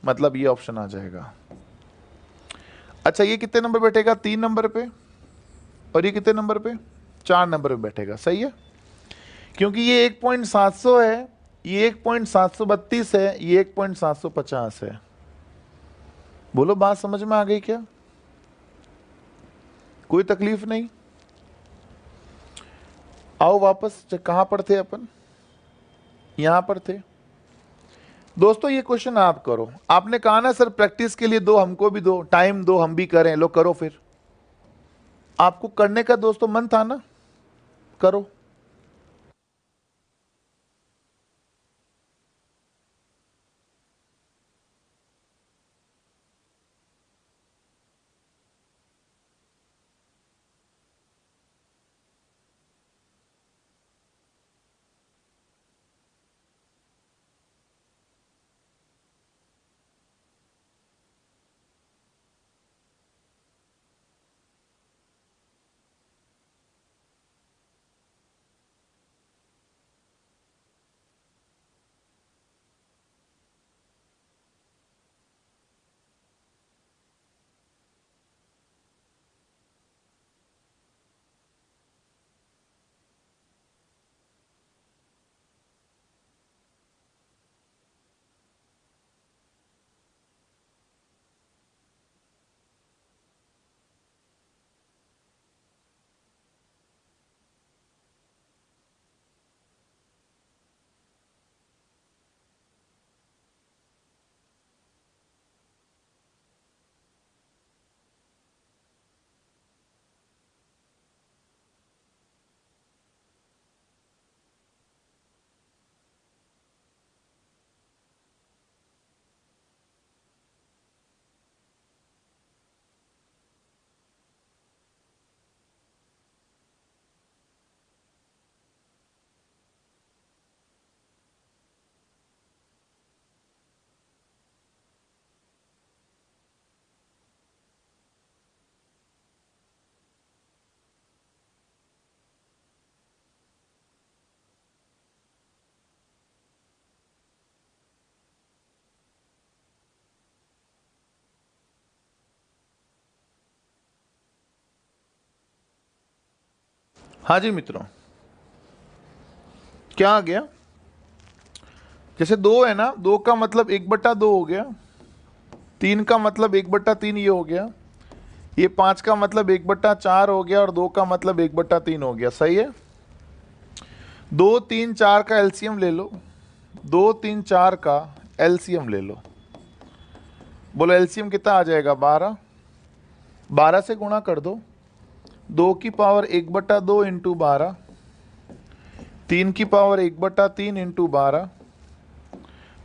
मतलब ये ऑप्शन आ जाएगा। अच्छा ये कितने नंबर बैठेगा, 3 नंबर पे, और ये कितने नंबर पे, 4 नंबर पे बैठेगा, सही है। क्योंकि ये 1.700 है, ये 1.732 है, ये 1.750 है। बोलो बात समझ में आ गई क्या, कोई तकलीफ नहीं। आओ वापस, कहां पर थे अपन, यहां पर थे। दोस्तों ये क्वेश्चन आप करो, आपने कहा ना सर प्रैक्टिस के लिए दो, हमको भी दो, टाइम दो, हम भी करें, लो करो फिर। आपको करने का दोस्तों मन था ना, करो। हाँ जी मित्रों, क्या आ गया? जैसे 2 है ना, 2 का मतलब 1/2 हो गया, 3 का मतलब 1/3 ये हो गया, ये 5 का मतलब 1/4 हो गया और 2 का मतलब 1/3 हो गया। सही है। 2, 3, 4 का एलसीएम ले लो, 2, 3, 4 का एलसीएम ले लो। बोलो एलसीएम कितना आ जाएगा? 12। 12 से गुणा कर दो, 2 की पावर 1/2 इंटू 12, 3 की पावर 1/3 इंटू 12,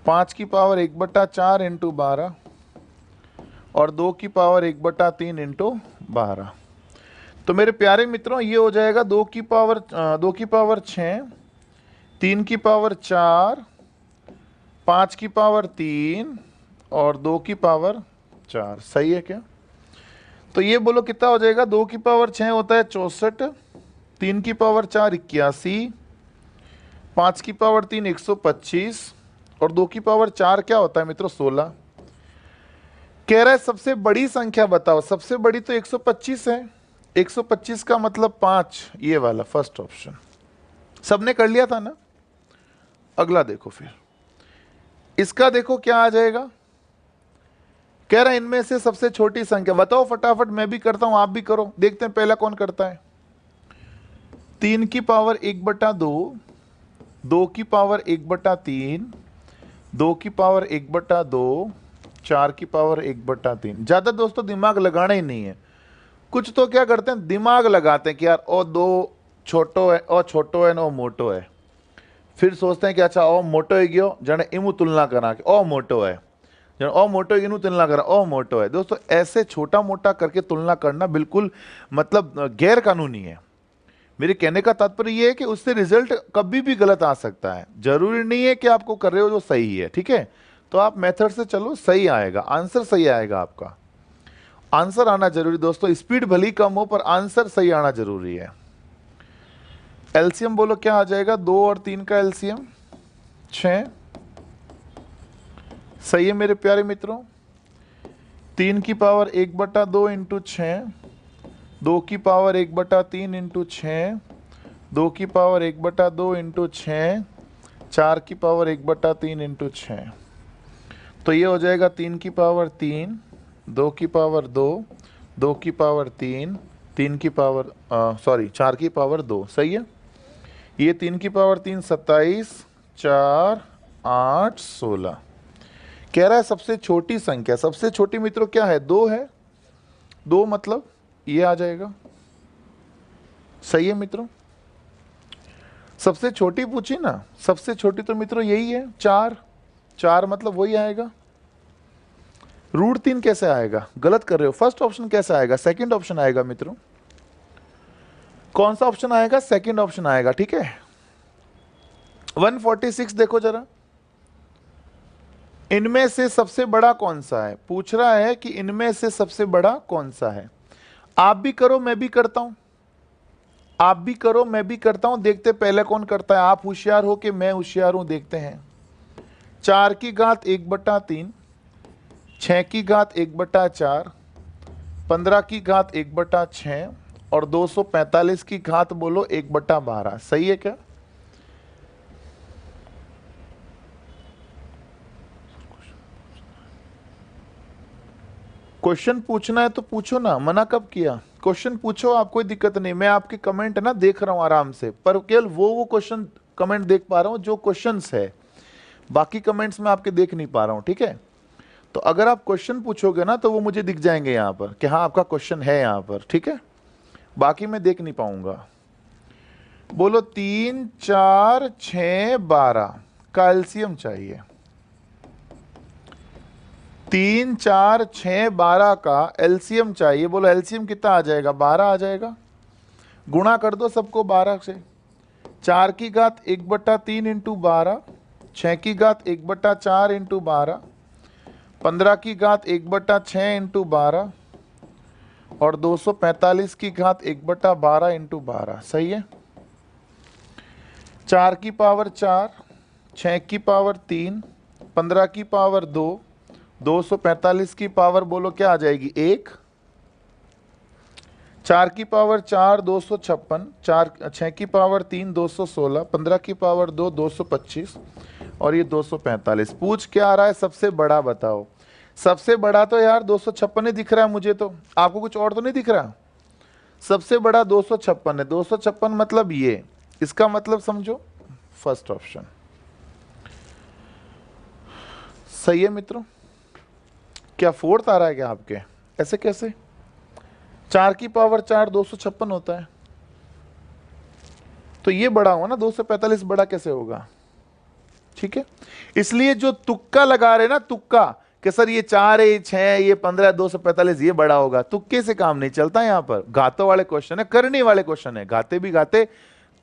5 की पावर 1/4 इंटू 12 और 2 की पावर 1/3 इंटू 12। तो मेरे प्यारे मित्रों ये हो जाएगा 2 की पावर 6, 3 की पावर 4, 5 की पावर 3 और 2 की पावर 4। सही है क्या? तो ये बोलो कितना हो जाएगा? 2 की पावर 6 होता है 64, 3 की पावर 4 81, 5 की पावर 3 125 और 2 की पावर 4 क्या होता है मित्रों? 16। कह रहा है सबसे बड़ी संख्या बताओ। सबसे बड़ी तो 125 है, 125 का मतलब 5, ये वाला फर्स्ट ऑप्शन। सबने कर लिया था ना? अगला देखो, फिर इसका देखो क्या आ जाएगा। कह रहा है इनमें से सबसे छोटी संख्या बताओ। फटाफट मैं भी करता हूं, आप भी करो, देखते हैं पहला कौन करता है। 3 की पावर 1/2, 2 की पावर 1/3, 2 की पावर 1/2, 4 की पावर 1/3। ज्यादा दोस्तों दिमाग लगाना ही नहीं है। कुछ तो क्या करते हैं, दिमाग लगाते हैं कि यार ओ 2 छोटो है, ओ छोटो है ना, ओ मोटो है। फिर सोचते हैं कि अच्छा ओ मोटो है गयो जने इमू तुलना करा के ओ मोटो है, जने ओ मोटो इनू तुलना करा ओ मोटो है। दोस्तों ऐसे छोटा मोटा करके तुलना करना बिल्कुल मतलब गैर कानूनी है। मेरे कहने का तात्पर्य यह है कि उससे रिजल्ट कभी भी गलत आ सकता है। जरूरी नहीं है कि आपको कर रहे हो जो सही है, ठीक है? तो आप मेथड से चलो, सही आएगा, आंसर सही आएगा आपका। आंसर आना जरूरी दोस्तों, स्पीड भली कम हो पर आंसर सही आना जरूरी है। एलसीएम बोलो क्या आ जाएगा? 2 और 3 का एलसीएम 6। सही है मेरे प्यारे मित्रों। 3 की पावर 1/2 इंटू 6, 2 की पावर 1/3 इंटू 6, 2 की पावर 1/2 इंटू 6, 4 की पावर 1/3 इंटू 6। तो ये हो जाएगा 3 की पावर 3, 2 की पावर 2, 2 की पावर 3, 3 की पावर 4 की पावर 2। सही है। ये 3 की पावर 3 27, 4 8 16। कह रहा है सबसे छोटी संख्या, सबसे छोटी मित्रों क्या है? 2 है। 2 मतलब ये आ जाएगा। सही है मित्रों। सबसे छोटी पूछी ना, सबसे छोटी तो मित्रों यही है 4। 4 मतलब वही आएगा। √3 कैसे आएगा? गलत कर रहे हो। फर्स्ट ऑप्शन कैसे आएगा? सेकंड ऑप्शन आएगा मित्रों। कौन सा ऑप्शन आएगा? सेकंड ऑप्शन आएगा, ठीक है। 146 देखो जरा, इनमें से सबसे बड़ा कौन सा है? पूछ रहा है कि इनमें से सबसे बड़ा कौन सा है। आप भी करो, मैं भी करता हूं, आप भी करो, मैं भी करता हूं, देखते पहले कौन करता है। आप होशियार हो कि मैं होशियार हूं, देखते हैं। 4 की घात 1/3, 6 की घात 1/4, 15 की घात 1/6 और 245 की घात बोलो 1/12। सही है क्या? क्वेश्चन पूछना है तो पूछो ना, मना कब किया? क्वेश्चन पूछो आप, कोई दिक्कत नहीं। मैं आपके कमेंट ना देख रहा हूं आराम से, पर केवल वो क्वेश्चन कमेंट देख पा रहा हूं जो क्वेश्चंस है, बाकी कमेंट्स में आपके देख नहीं पा रहा हूं, ठीक है? तो अगर आप क्वेश्चन पूछोगे ना तो वो मुझे दिख जाएंगे यहाँ पर कि हाँ आपका क्वेश्चन है यहाँ पर, ठीक है? बाकी मैं देख नहीं पाऊंगा। बोलो 3 4 6 12 का एलसीएम चाहिए। 3 4 6 12 का एलसीएम चाहिए। बोलो एलसीएम कितना आ जाएगा? 12 आ जाएगा। गुणा कर दो सबको 12 से। 4 की घात 1/3 इंटू 12, 6 की घात 1/4 इंटू 12, 15 की घात 1/6 इंटू 12 और 245 की घात 1/12 इंटू 12। सही है। 4 की पावर 4, 6 की पावर 3, 15 की पावर 2, 245 की पावर बोलो क्या आ जाएगी? 1। 4 की पावर 4 256, 6 की पावर 3 216, 15 की पावर 2 225 और ये 245। पूछ क्या आ रहा है? सबसे बड़ा बताओ। सबसे बड़ा तो यार 256 ही दिख रहा है मुझे, तो आपको कुछ और तो नहीं दिख रहा? सबसे बड़ा 256 है। 256 मतलब ये, इसका मतलब समझो फर्स्ट ऑप्शन सही है मित्रों। क्या फोर्थ आ रहा है क्या आपके? ऐसे कैसे? 4 की पावर 4 256 होता है, तो ये बड़ा हुआ ना, 245 बड़ा कैसे होगा? ठीक है, इसलिए जो तुक्का लगा रहे ना, तुक्का कि सर ये 4 है, ये 6 है, ये 15 है, 245 ये बड़ा होगा, तुक्के से काम नहीं चलता। यहां पर घातों वाले क्वेश्चन है, करनी वाले क्वेश्चन है, घाते भी घाते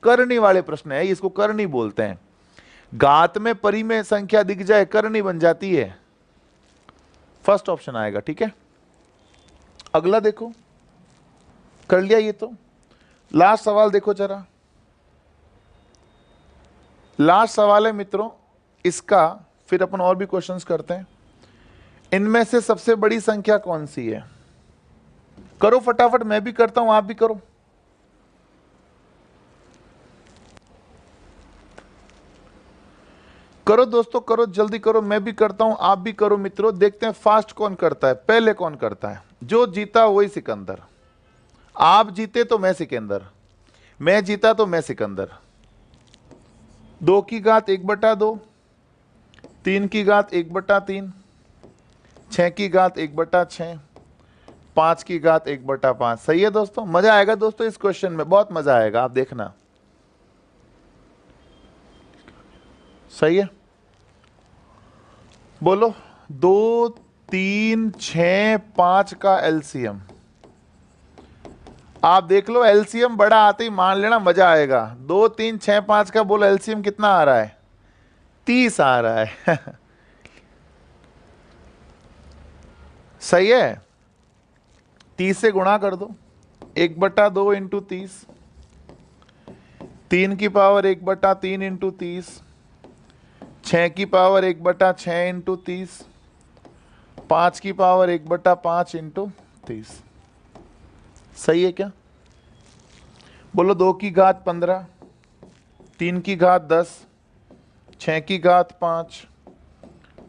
करनी वाले प्रश्न है, इसको करनी बोलते हैं। घात में परी में संख्या दिख जाए करनी बन जाती है, फर्स्ट ऑप्शन आएगा। ठीक है, अगला देखो, कर लिया ये तो। लास्ट सवाल देखो जरा, लास्ट सवाल है मित्रों इसका, फिर अपन और भी क्वेश्चंस करते हैं। इनमें से सबसे बड़ी संख्या कौन सी है? करो फटाफट, मैं भी करता हूं, आप भी करो। करो दोस्तों, करो जल्दी करो, मैं भी करता हूं, आप भी करो मित्रों। देखते हैं फास्ट कौन करता है, पहले कौन करता है। जो जीता वही सिकंदर। आप जीते तो मैं सिकंदर, मैं जीता तो मैं सिकंदर। 2 की घात 1/2, 3 की घात 1/3, 6 की घात 1/6, 5 की घात 1/5। सही है दोस्तों, मजा आएगा दोस्तों इस क्वेश्चन में, बहुत मजा आएगा, आप देखना। सही है, बोलो 2 3 6 5 का एलसीएम। आप देख लो, एलसीएम बड़ा आते ही मान लेना, मजा आएगा। 2 3 6 5 का बोलो एलसीएम कितना आ रहा है? 30 आ रहा है। सही है, 30 से गुणा कर दो, 1/2 इंटू 30, 3 की पावर 1/3 इंटू 30, 6 की पावर 1/6 इंटू 30, 5 की पावर 1/5 इंटू 30। सही है क्या? बोलो 2 की घात 15, 3 की घात 10, 6 की घात 5,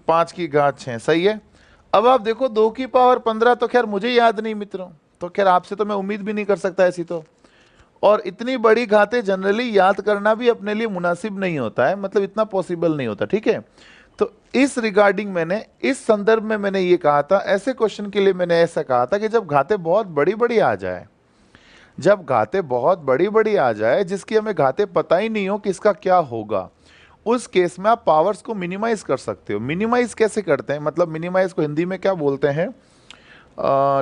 5 की घात 6। सही है। अब आप देखो 2 की पावर 15 तो खैर मुझे याद नहीं मित्रों, तो खैर आपसे तो मैं उम्मीद भी नहीं कर सकता ऐसी तो। और इतनी बड़ी घातें जनरली याद करना भी अपने लिए मुनासिब नहीं होता है, मतलब इतना पॉसिबल नहीं होता। ठीक है, तो इस रिगार्डिंग मैंने, इस संदर्भ में मैंने ये कहा था, ऐसे क्वेश्चन के लिए मैंने ऐसा कहा था कि जब घातें बहुत बड़ी बड़ी आ जाए, जब घातें बहुत बड़ी बड़ी आ जाए जिसकी हमें घातें पता ही नहीं हो कि इसका क्या होगा, उस केस में आप पावर्स को मिनिमाइज कर सकते हो। मिनिमाइज कैसे करते हैं, मतलब मिनिमाइज को हिंदी में क्या बोलते हैं?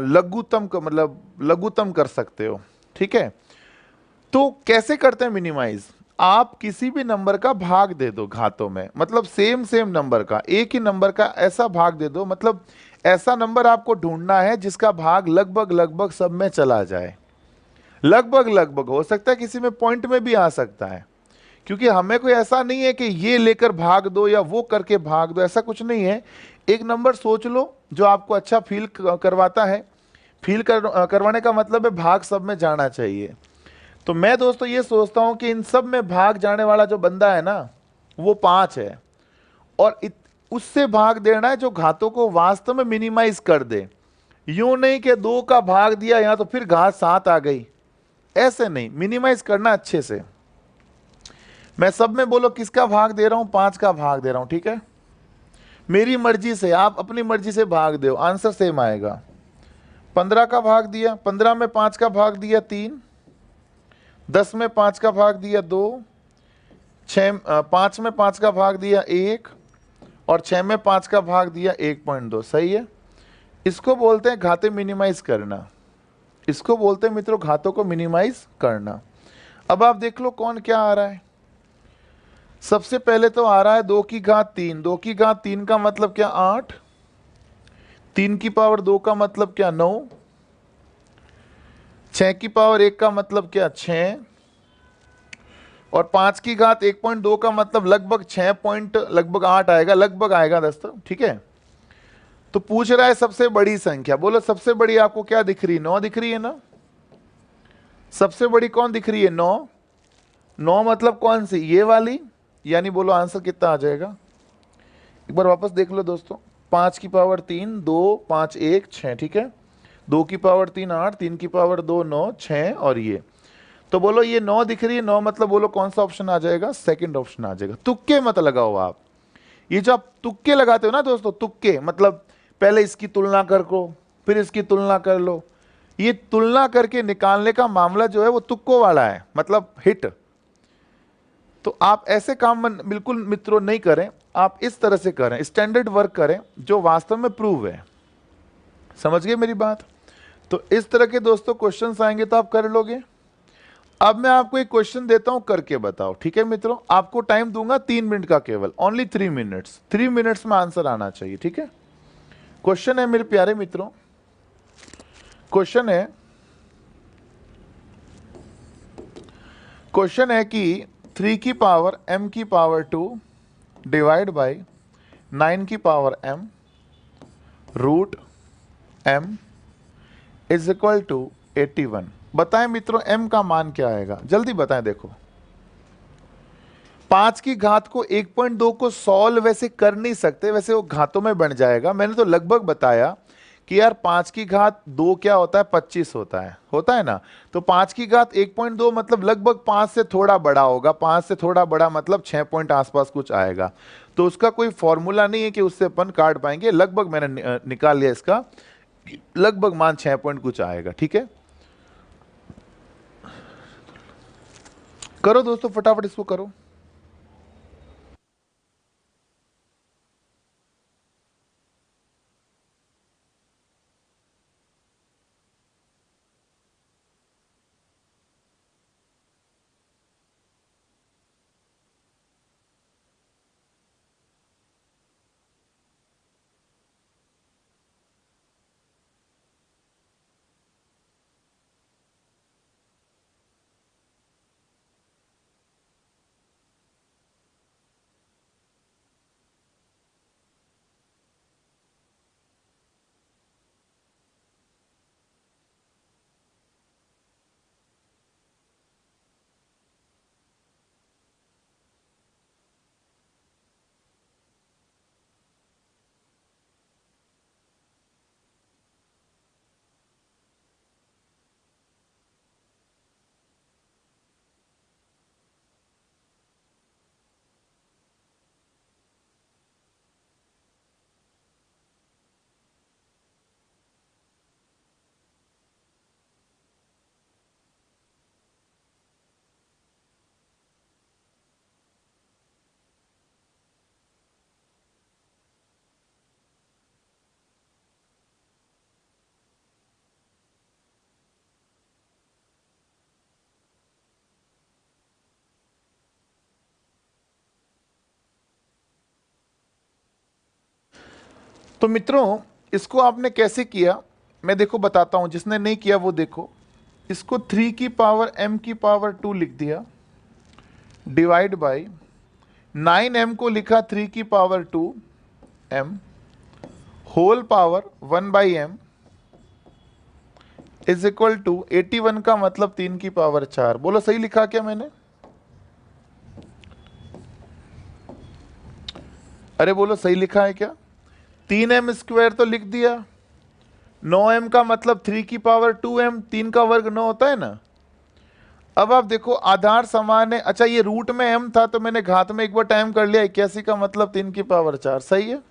लघुत्तम का, मतलब लघुत्तम कर सकते हो। ठीक है, तो कैसे करते हैं मिनिमाइज? आप किसी भी नंबर का भाग दे दो घातों में, मतलब सेम सेम नंबर का, एक ही नंबर का ऐसा भाग दे दो, मतलब ऐसा नंबर आपको ढूंढना है जिसका भाग लगभग लगभग सब में चला जाए। लगभग लगभग हो सकता है किसी में पॉइंट में भी आ सकता है, क्योंकि हमें कोई ऐसा नहीं है कि ये लेकर भाग दो या वो करके भाग दो, ऐसा कुछ नहीं है। एक नंबर सोच लो जो आपको अच्छा फील करवाता है। करवाने का मतलब है भाग सब में जाना चाहिए। तो मैं दोस्तों ये सोचता हूं कि इन सब में भाग जाने वाला जो बंदा है ना, वो 5 है, और उससे भाग देना है जो घातों को वास्तव में मिनिमाइज कर दे। यूं नहीं कि 2 का भाग दिया यहां तो फिर घात 7 आ गई, ऐसे नहीं, मिनिमाइज करना अच्छे से। मैं सब में बोलो किसका भाग दे रहा हूं? 5 का भाग दे रहा हूं। ठीक है, मेरी मर्जी से, आप अपनी मर्जी से भाग दो, आंसर सेम आएगा। 15 का भाग दिया, 15 में 5 का भाग दिया 3, 10 में 5 का भाग दिया 2, 5 में 5 का भाग दिया 1, और 6 में 5 का भाग दिया 1.2। सही है, इसको बोलते हैं घाते मिनिमाइज करना, इसको बोलते हैं मित्रों घातों को मिनिमाइज करना। अब आप देख लो कौन क्या आ रहा है। सबसे पहले तो आ रहा है 2 की घात 3, 2 की घात 3 का मतलब क्या? 8, 3 की पावर 2 का मतलब क्या? 9, 6 की पावर 1 का मतलब क्या? 6, और 5 की घात 1.2 का मतलब लगभग 6 पॉइंट, लगभग 8 आएगा, लगभग आएगा दोस्तों। ठीक है, तो पूछ रहा है सबसे बड़ी संख्या। बोलो सबसे बड़ी आपको क्या दिख रही? 9 दिख रही है ना? सबसे बड़ी कौन दिख रही है? 9। 9 मतलब कौन सी? ये वाली। यानी बोलो आंसर कितना आ जाएगा? एक बार वापस देख लो दोस्तों। 5 की पावर 3, 2, 5, 1, 6, ठीक है। 2 की पावर 3 8, 3 की पावर 2 9, 6 और ये। तो बोलो ये 9 दिख रही है, 9 मतलब बोलो कौन सा ऑप्शन आ जाएगा? सेकंड ऑप्शन आ जाएगा। तुक्के मत लगाओ आप। ये जो आप तुक्के लगाते हो ना दोस्तों, तुक्के मतलब पहले इसकी तुलना कर को, फिर इसकी तुलना कर लो, ये तुलना करके निकालने का मामला जो है वो तुक्कों वाला है, मतलब हिट। तो आप ऐसे काम बिल्कुल मित्रों नहीं करें, आप इस तरह से करें, स्टैंडर्ड वर्क करें जो वास्तव में प्रूव है। समझ गए मेरी बात? तो इस तरह के दोस्तों क्वेश्चंस आएंगे तो आप कर लोगे। अब मैं आपको एक क्वेश्चन देता हूं, करके बताओ, ठीक है मित्रों? आपको टाइम दूंगा 3 मिनट का, केवल ओनली 3 मिनट्स। 3 मिनट्स में आंसर आना चाहिए, ठीक है? क्वेश्चन है मेरे प्यारे मित्रों, क्वेश्चन है कि 3 की पावर m की पावर 2 डिवाइड बाई 9 की power m root m is equal to 81। बताएं मित्रों m का मान क्या आएगा? जल्दी बताएं। देखो 5 की घात को 1.2 को सॉल्व वैसे कर नहीं सकते, वैसे वो घातों में बन जाएगा। मैंने तो लगभग बताया कि यार 5 की घात 2 क्या होता है? 25 होता है ना। तो 5 की घात 1.2 मतलब लगभग 5 से थोड़ा बड़ा होगा। 5 से थोड़ा बड़ा मतलब 6 पॉइंट आसपास कुछ आएगा। तो उसका कोई फॉर्मूला नहीं है कि उससे अपन काट पाएंगे। लगभग मैंने निकाल लिया इसका, लगभग मान 6 पॉइंट कुछ आएगा, ठीक है? करो दोस्तों फटाफट इसको करो। तो मित्रों इसको आपने कैसे किया मैं देखो बताता हूं, जिसने नहीं किया वो देखो। इसको 3 की पावर m की पावर 2 लिख दिया डिवाइड बाई 9m को लिखा 3 की power 2 m whole power 1 by m is equal to 81 का मतलब 3 की पावर 4। बोलो सही लिखा क्या मैंने? अरे बोलो सही लिखा है क्या? 3m स्क्वायर तो लिख दिया, 9m का मतलब 3 की पावर 2m, 3 का वर्ग 9 होता है ना। अब आप देखो आधार समान है। अच्छा ये रूट में m था तो मैंने घात में एक बार टाइम कर लिया, 81 का मतलब 3 की पावर 4। सही है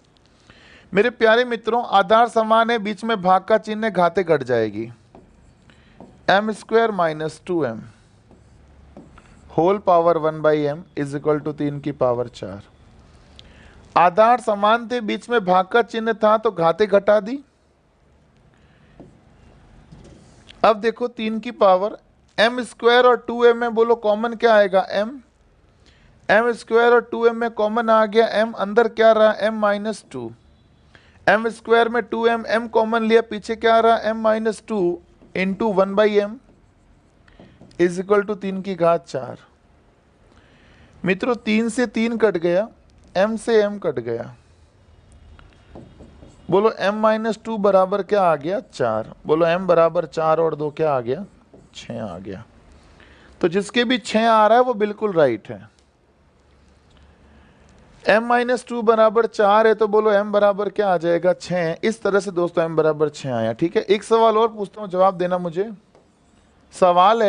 मेरे प्यारे मित्रों, आधार समान है, बीच में भाग का चिन्ह है, घाते घट जाएगी। m square minus 2m whole power 1 by m is equal to 3 की पावर 4। आधार समान थे, बीच में भाग का चिन्ह था तो घाते घटा दी। अब देखो 3 की पावर m स्क्वायर और 2m में बोलो कॉमन क्या आएगा? m स्क्वायर और 2m में कॉमन आ गया, m अंदर क्या रहा? m minus 2। m स्क्वायर में 2m, m कॉमन लिया, पीछे क्या रहा? m minus 2 into 1 by m is equal to 3 की घात 4। मित्रों 3 से 3 कट गया, m से m कट गया। बोलो m माइनस 2 बराबर क्या आ गया? 4। बोलो m बराबर 4 और 2 क्या आ गया? 6 आ गया। तो जिसके भी 6 आ रहा है वो बिल्कुल राइट है। m-2 बराबर 4 है, तो बोलो m बराबर क्या आ जाएगा, 6। इस तरह से दोस्तों m बराबर 6 आया। ठीक है, एक सवाल और पूछता हूं, जवाब देना मुझे। सवाल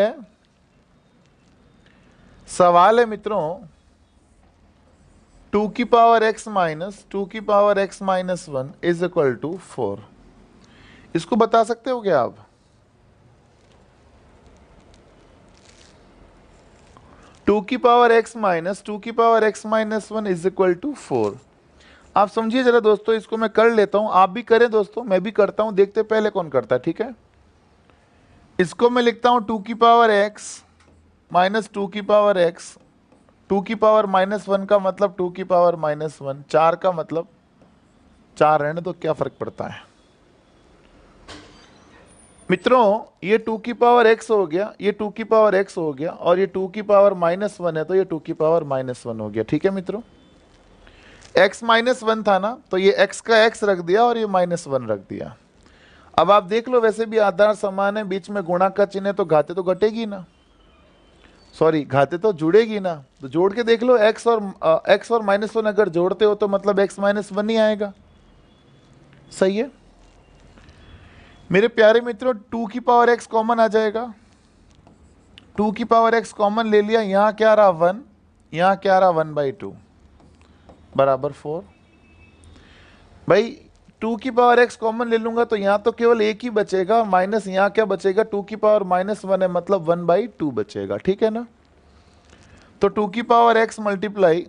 है मित्रों, 2 की पावर x माइनस 2 की power x minus 1 is equal to 4। इसको बता सकते हो क्या आप? टू की पावर x माइनस 2 की power x minus 1 is equal to 4। आप समझिए जरा दोस्तों, इसको मैं कर लेता हूं, आप भी करें दोस्तों, मैं भी करता हूं, देखते पहले कौन करता है। ठीक है, इसको मैं लिखता हूं 2 की पावर x माइनस 2 की पावर x, 2 की पावर माइनस 1 का मतलब 2 की पावर माइनस 1, 4 का मतलब 4 रहने तो क्या फर्क पड़ता है मित्रों। ये 2 की पावर x हो गया, ये 2 की पावर x हो गया, और ये 2 की पावर माइनस 1 है तो ये 2 की पावर माइनस 1 हो गया। ठीक है मित्रों, x माइनस 1 था ना, तो ये x का x रख दिया और ये माइनस 1 रख दिया। अब आप देख लो, वैसे भी आधार समान है, बीच में गुणा का चिन्ह है, तो घाते तो घटेगी ना, सॉरी घाते तो जुड़ेगी ना। तो जोड़ के देख लो, x और माइनस 1 अगर जोड़ते हो तो मतलब x माइनस 1 ही आएगा। सही है मेरे प्यारे मित्रों, 2 की पावर x कॉमन आ जाएगा। 2 की पावर x कॉमन ले लिया, यहां क्या रहा 1, यहां क्या रहा 1/2 बराबर 4। भाई 2 की पावर x कॉमन ले लूंगा तो यहां तो केवल एक ही बचेगा, माइनस यहां क्या बचेगा, 2 की पावर माइनस 1 है मतलब 1/2 बचेगा। ठीक है ना, तो 2 की power x multiply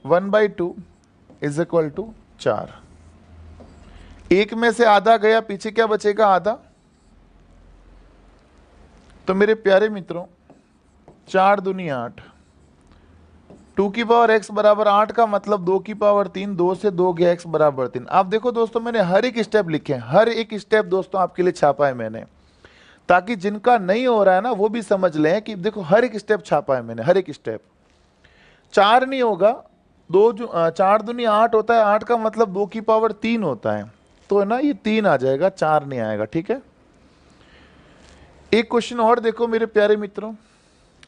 1/2 is equal to 4। एक में से आधा गया, पीछे क्या बचेगा, आधा। तो मेरे प्यारे मित्रों, 4 दूनी 8, 2 की पावर x बराबर 8 का मतलब 2 की पावर 3, 2 से 2 गया x बराबर 3। आप देखो दोस्तों, मैंने हर एक स्टेप लिखे, हर एक स्टेप दोस्तों आपके लिए छापा है मैंने, ताकि जिनका नहीं हो रहा है ना वो भी समझ लें कि देखो हर एक स्टेप छापा है मैंने, हर एक स्टेप। 4 नहीं होगा, 4 दूनी 8 होता है, 8 का मतलब 2 की पावर 3 होता है, तो है ना ये 3 आ जाएगा, 4 नहीं आएगा। ठीक है, एक क्वेश्चन और देखो मेरे प्यारे मित्रों,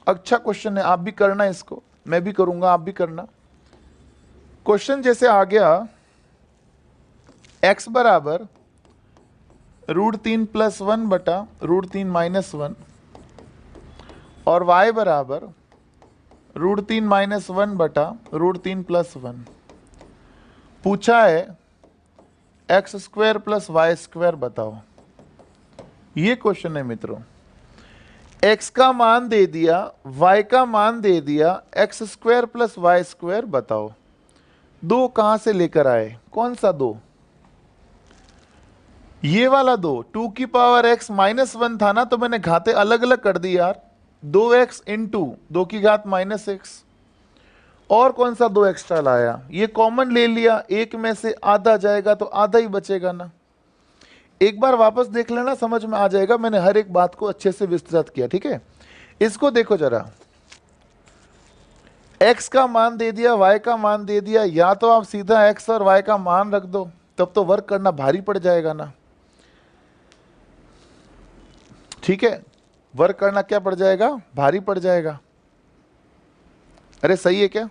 अच्छा क्वेश्चन है, आप भी करना इसको, मैं भी करूंगा, आप भी करना। क्वेश्चन जैसे आ गया, x बराबर √3 + 1 बटा √3 - 1 और y बराबर √3 - 1 बटा √3 + 1। पूछा है x² + y² बताओ। ये क्वेश्चन है मित्रों, x का मान दे दिया, y का मान दे दिया, x² + y² बताओ। दो कहां से लेकर आए, कौन सा दो, ये वाला दो। 2 की पावर x माइनस 1 था ना, तो मैंने घाते अलग अलग कर दी यार, 2x इंटू 2 की घात -x, और कौन सा 2 एक्स्ट्रा लाया, ये कॉमन ले लिया, एक में से आधा जाएगा तो आधा ही बचेगा ना। एक बार वापस देख लेना, समझ में आ जाएगा, मैंने हर एक बात को अच्छे से विस्तृत किया। ठीक है, इसको देखो जरा, x का मान दे दिया, y का मान दे दिया, या तो आप सीधा x और y का मान रख दो, तब तो वर्क करना भारी पड़ जाएगा ना। ठीक है, वर्क करना क्या पड़ जाएगा, भारी पड़ जाएगा। अरे सही है क्या?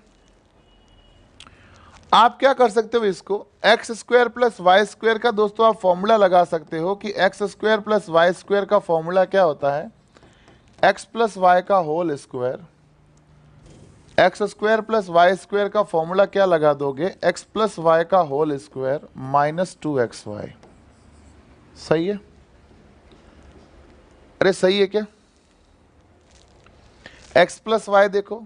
आप क्या कर सकते हो, इसको x² + y² का दोस्तों आप फॉर्मूला लगा सकते हो कि x² + y² का फॉर्मूला क्या होता है, x + y का होल स्क्वायर। x² + y² का फॉर्मूला क्या लगा दोगे, x + y का होल स्क्वायर -2xy। सही है? अरे सही है क्या? x + y देखो,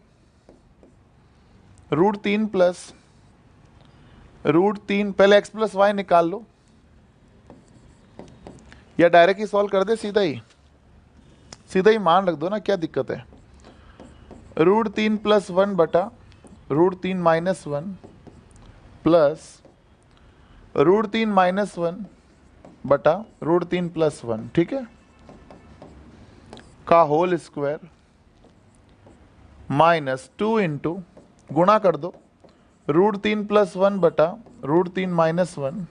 √3 + √3, पहले x + y निकाल लो, या डायरेक्ट ही सॉल्व कर दे, सीधा ही मान रख दो ना, क्या दिक्कत है। √3 + 1 बटा √3 - 1 प्लस √3 - 1 बटा √3 + 1, ठीक है, का होल स्क्वायर -2 इंटू, गुणा कर दो, √3 + 1 बटा √3 - 1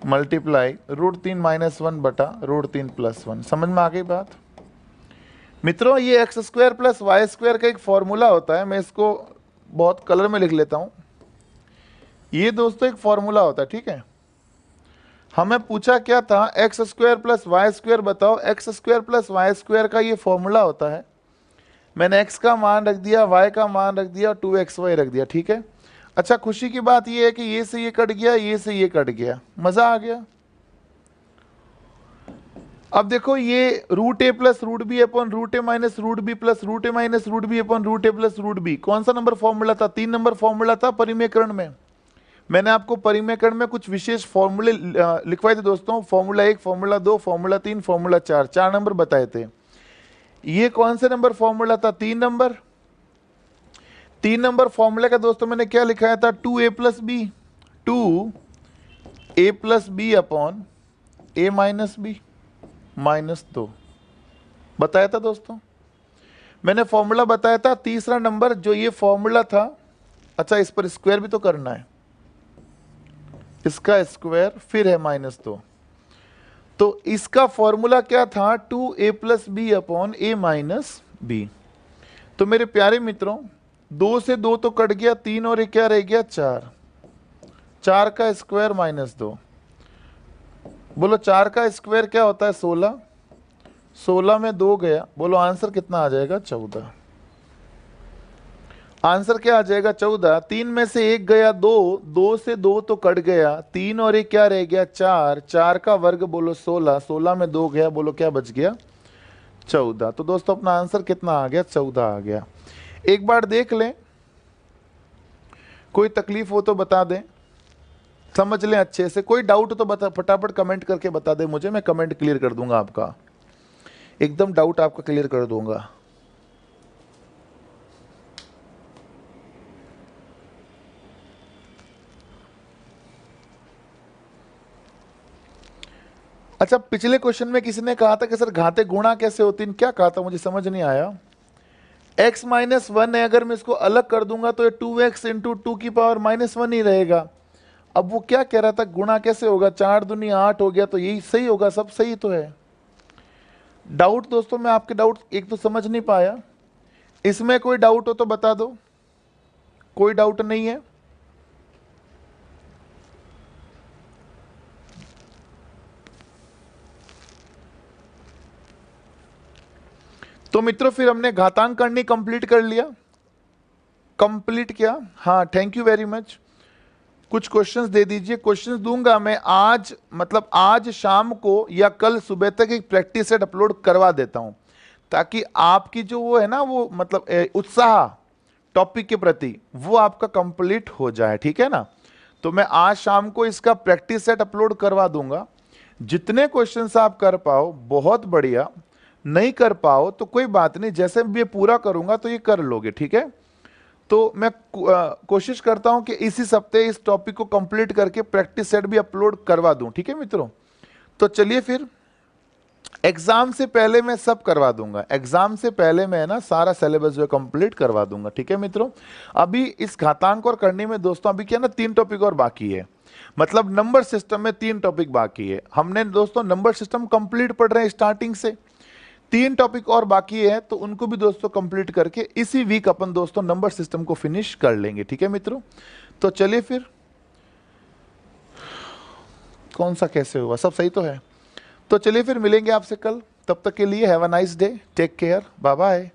मल्टीप्लाई √3 - 1 बटा √3 + 1। समझ में आ गई बात? मित्रों ये x square plus Y square का एक फॉर्मूला होता है, मैं इसको बहुत कलर में लिख लेता हूं। ये दोस्तों एक फॉर्मूला होता है, ठीक है। हमें पूछा क्या था, X square plus Y square बताओ। X square plus Y square का ये फॉर्मूला होता है। मैंने x का मान रख दिया, y का मान रख दिया और 2xy रख दिया, ठीक है। अच्छा खुशी की बात ये है कि ये से ये कट गया, ये से ये कट गया, मजा आ गया। अब देखो ये root A plus root B upon root A minus root B plus root A minus root B upon root A plus root B, कौन सा नंबर फॉर्मूला था? 3 नंबर फॉर्मूला था परिमेयकरण में। मैंने आपको परिमेयकरण में कुछ विशेष फॉर्मूले लिखवाए थे दोस्तों, formula 1, formula 2, formula 3, formula 4, 4 number बताए थे। ये कौन से नंबर फॉर्मूला था? 3 नंबर। 3 नंबर फॉर्मूले का दोस्तों मैंने क्या लिखाया था? 2a plus b, 2a plus b upon a minus b minus 2 बताया था दोस्तों। मैंने फॉर्मूला बताया था। तीसरा नंबर जो ये फॉर्मूला था, अच्छा इस पर स्क्वायर भी तो करना है, इसका स्क्वायर फिर है माइनस 2। तो इसका फॉर्मूला क्या था? 2a plus b upon a minus b. तो मेरे प्यारे मित्रों 2 से 2 तो कट गया, 3 और 1 क्या रह गया? 4। 4 का स्क्वायर माइनस 2। बोलो 4 का स्क्वायर क्या होता है? 16। 16 में 2 गया, बोलो आंसर कितना आ जाएगा? 14। आंसर क्या आ जाएगा? 14। 3 में से 1 गया 2, 2 से 2 तो कट गया, 3 और 1 क्या रह गया? 4। 4 का वर्ग बोलो 16। 16 में 2 गया, बोलो क्या बच गया? 14। तो दोस्तों अपना आंसर कितना आ गया? 14 आ गया। एक बार देख लें, कोई तकलीफ हो तो बता दें, समझ लें अच्छे से। कोई डाउट हो तो बता, फटाफट कमेंट करके बता दें मुझे, मैं कमेंट क्लियर कर दूंगा आपका, एकदम डाउट आपका क्लियर कर दूंगा। अच्छा पिछले क्वेश्चन में किसी ने कहा था कि सर घाते गुणा कैसे होती है, क्या कहा था मुझे समझ नहीं आया। x माइनस 1 है, अगर मैं इसको अलग कर दूंगा तो ये 2x इंटू 2 की पावर माइनस 1 ही रहेगा। अब वो क्या कह रहा था, गुणा कैसे होगा? 4 दूनी 8 हो गया, तो यही सही होगा, सब सही तो है। डाउट दोस्तों मैं आपके डाउट एक तो समझ नहीं पाया, इसमें कोई डाउट हो तो बता दो। कोई डाउट नहीं है? तो मित्रों फिर हमने घातांक करनी कंप्लीट कर लिया। कंप्लीट किया, हाँ थैंक यू वेरी मच। कुछ क्वेश्चंस दे दीजिए। क्वेश्चंस दूंगा मैं आज, मतलब आज शाम को या कल सुबह तक एक प्रैक्टिस सेट अपलोड करवा देता हूं, ताकि आपकी जो वो है ना, वो मतलब उत्साह टॉपिक के प्रति वो आपका कंप्लीट हो जाए, ठीक है ना। तो मैं आज शाम को इसका प्रैक्टिस सेट अपलोड करवा दूंगा। जितने क्वेश्चंस आप कर पाओ बहुत बढ़िया, नहीं कर पाओ तो कोई बात नहीं, जैसे भी ये पूरा करूंगा तो ये कर लोगे, ठीक है। तो मैं कोशिश करता हूं कि इसी सप्ताह इस टॉपिक को कंप्लीट करके प्रैक्टिस सेट भी अपलोड करवा दूं, ठीक है मित्रों। तो चलिए फिर एग्जाम से पहले मैं सब करवा दूंगा, एग्जाम से पहले मैं ना सारा सिलेबस जो है कंप्लीट करवा दूंगा, ठीक है मित्रों। अभी इस घातांक और करने में दोस्तों अभी क्या ना 3 टॉपिक और बाकी है, मतलब नंबर सिस्टम में 3 टॉपिक बाकी है। हमने दोस्तों नंबर सिस्टम कंप्लीट पढ़ रहे हैं स्टार्टिंग से, 3 टॉपिक और बाकी है, तो उनको भी दोस्तों कंप्लीट करके इसी वीक अपन दोस्तों नंबर सिस्टम को फिनिश कर लेंगे, ठीक है मित्रों। तो चलिए फिर, कौन सा कैसे हुआ, सब सही तो है। तो चलिए फिर मिलेंगे आपसे कल, तब तक के लिए have a nice day, take care, bye bye.